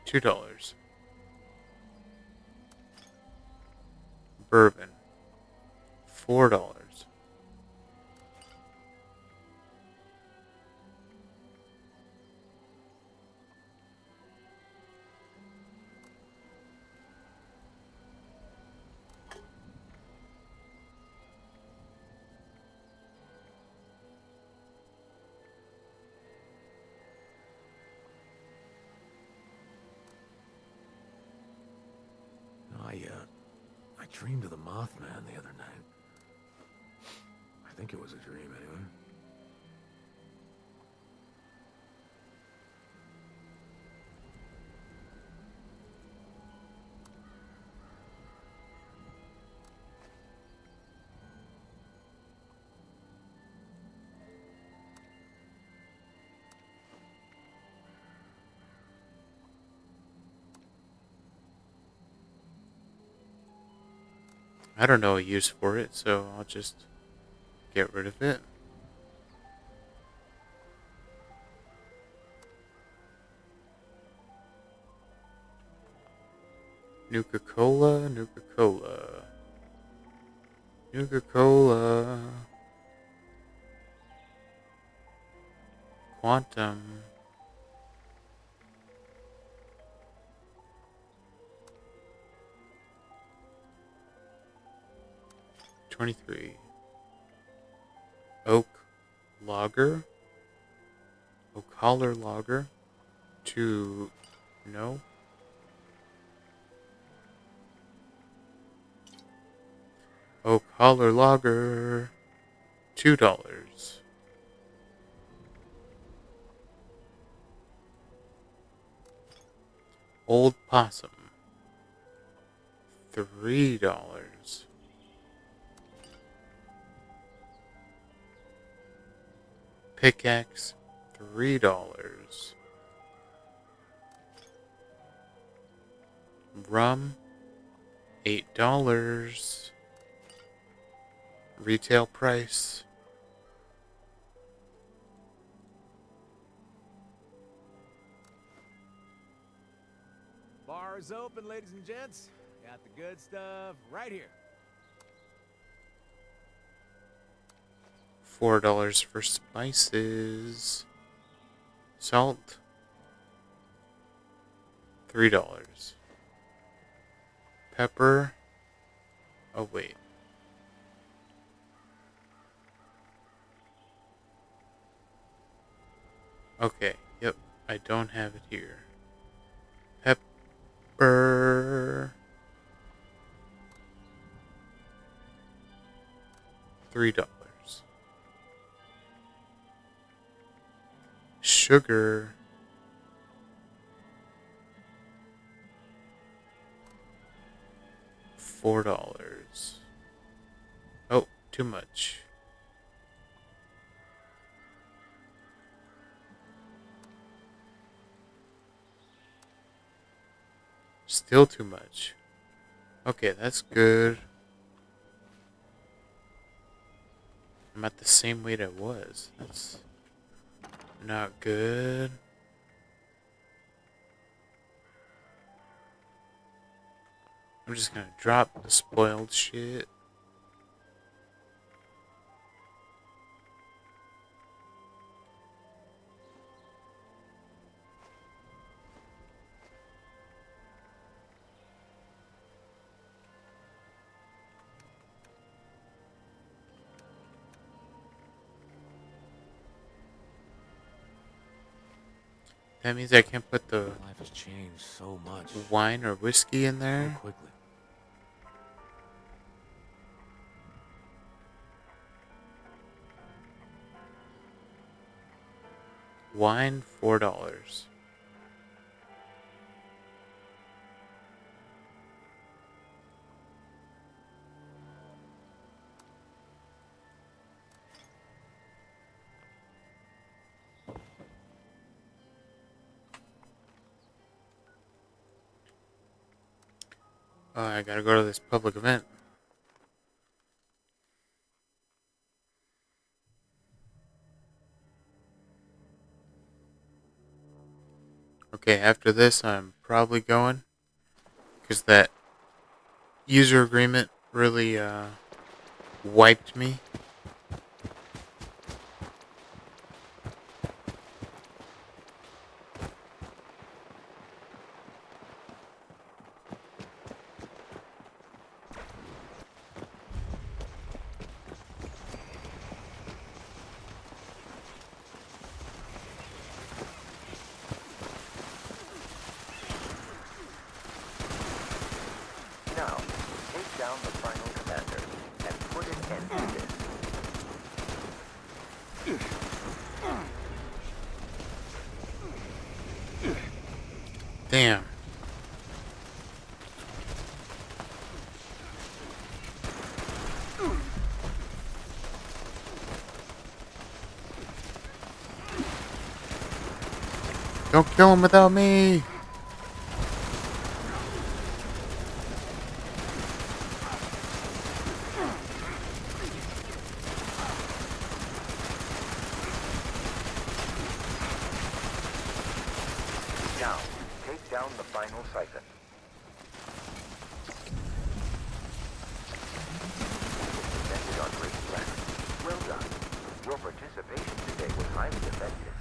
$2. Bourbon. $4. I dreamed of the Mothman the other night. I think it was a dream, anyway. I don't know a use for it, so I'll just get rid of it. Nuka-Cola, Nuka-Cola. Nuka-Cola. Quantum. $23. Oak Lager. Oak Holler Lager. No. Oak Holler Lager. $2. Old Possum. $3. Pickaxe. $3. Rum. $8. Retail price. Bar is open, ladies and gents. Got the good stuff right here. $4 for spices. Salt. $3. Pepper. Oh, wait. Okay, yep. I don't have it here. Pepper. $3. Sugar. $4. Oh, too much. Still too much. Okay, that's good. I'm at the same weight I was. That's not good. I'm just gonna drop the spoiled shit. That means I can't put the Life has changed so much. wine or whiskey in So there. quickly. Wine, $4. Oh, I gotta go to this public event. Okay, after this, I'm probably going. Because that user agreement really wiped me. Now, take down the final commander and put an end to this. Damn. Don't kill him without me. Now, take down the final siphon. Descended on great planet. Well done. Your participation today was highly effective.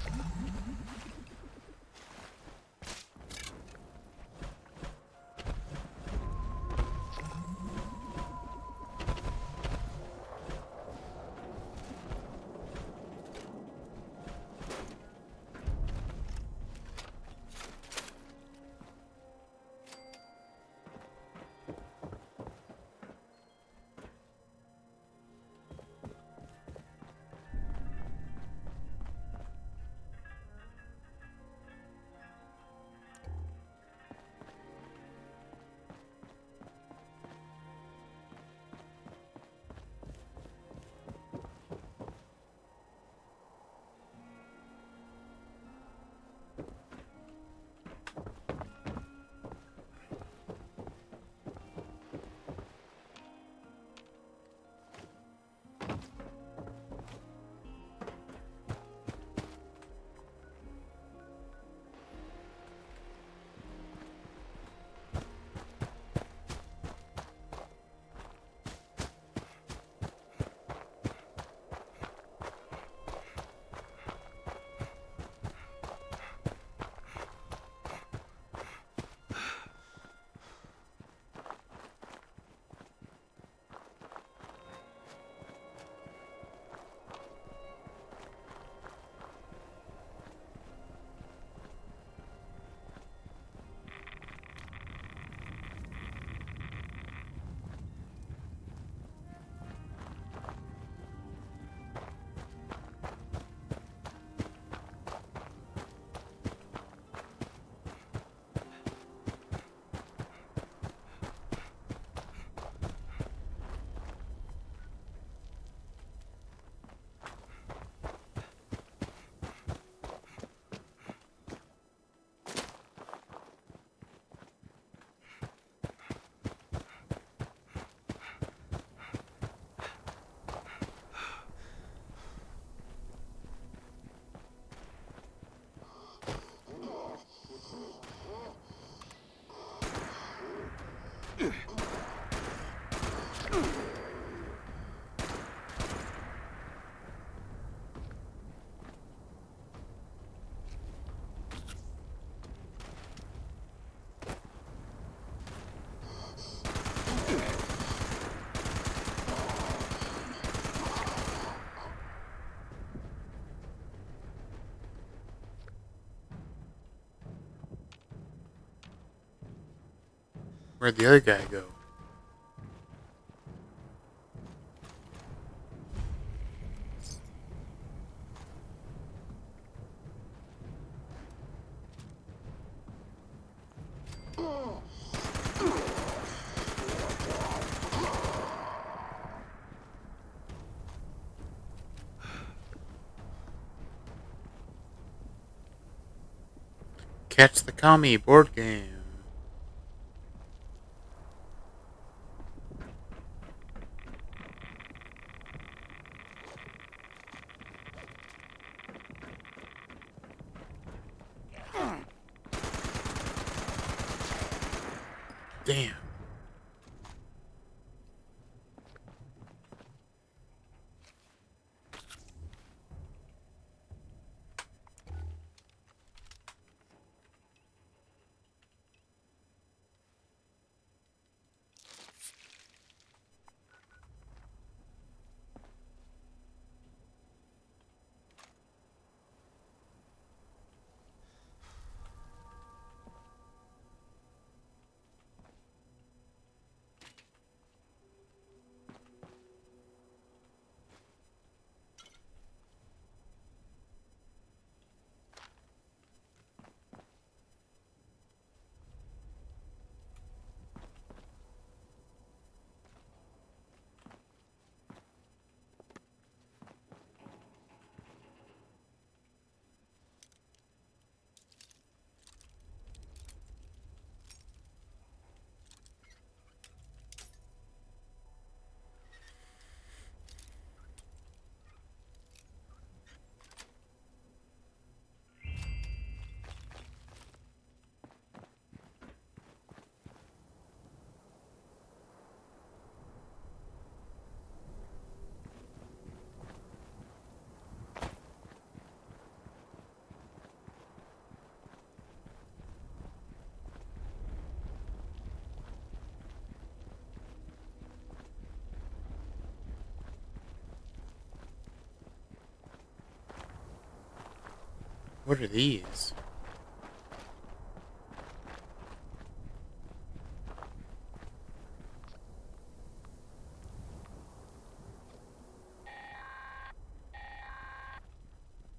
Where'd the other guy go? Catch the Kami board game. Damn. What are these?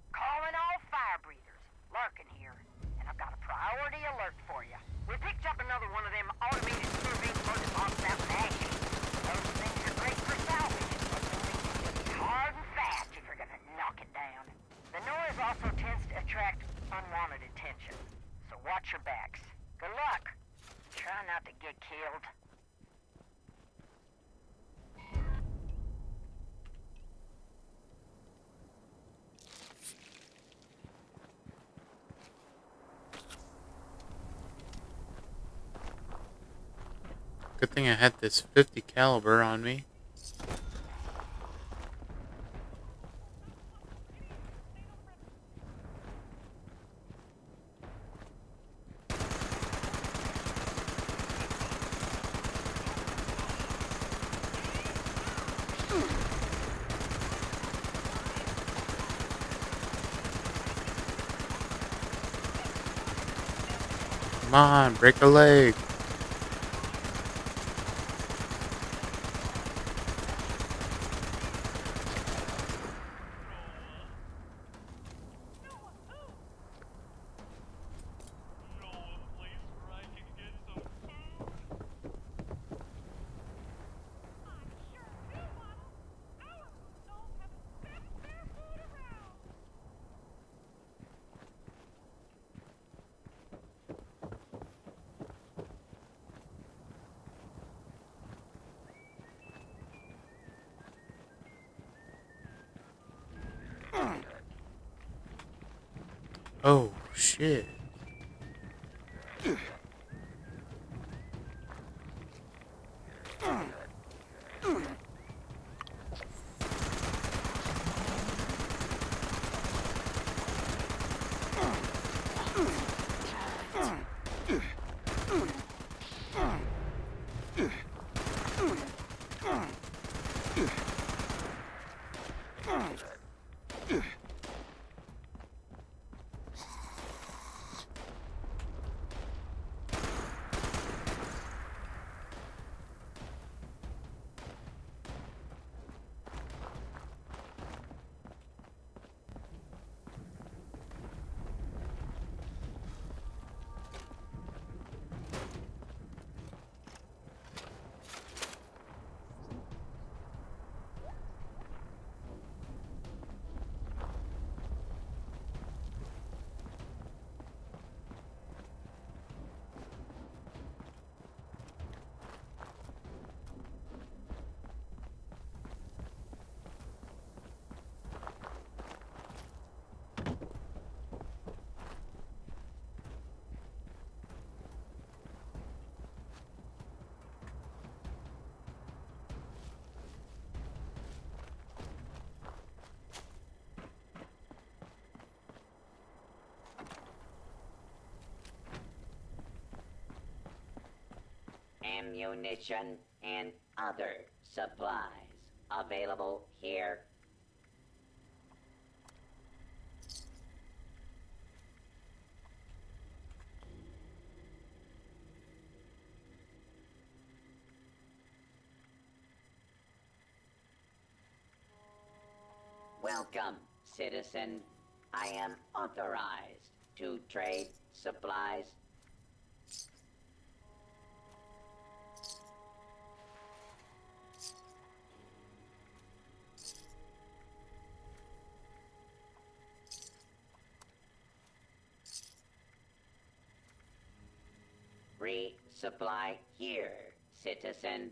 Calling all fire breathers. Larkin here. And I've got a priority alert for you. We picked up another one of them automated survey murder bombs out in action. Those things are great for salvage, but they need to be hard and fast if you're gonna knock it down. The noise also tends to attract unwanted attention. So watch your backs. Good luck. Try not to get killed. Good thing I had this 50 caliber on me. Come on, break a leg. Oh, shit. ammunition, and other supplies available here. Welcome, citizen. I am authorized to trade supplies. Resupply here, citizen.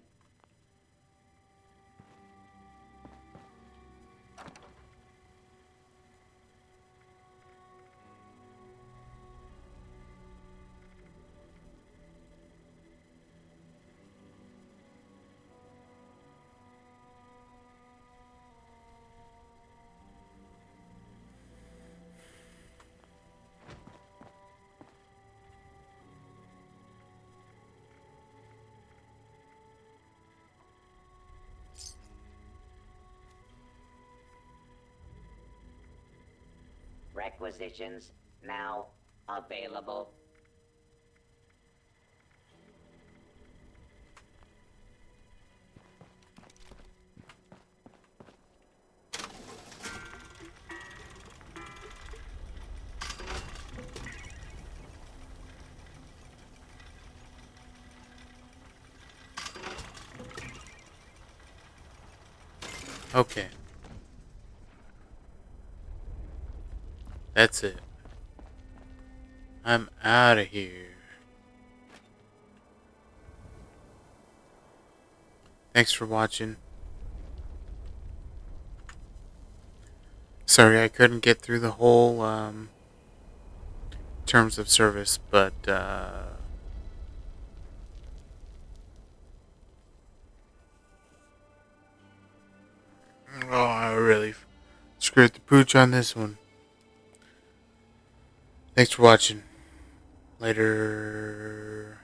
Requisitions now available. Okay. That's it. I'm out of here. Thanks for watching. Sorry I couldn't get through the whole terms of service, but oh, I really screwed the pooch on this one. Thanks for watching. Later.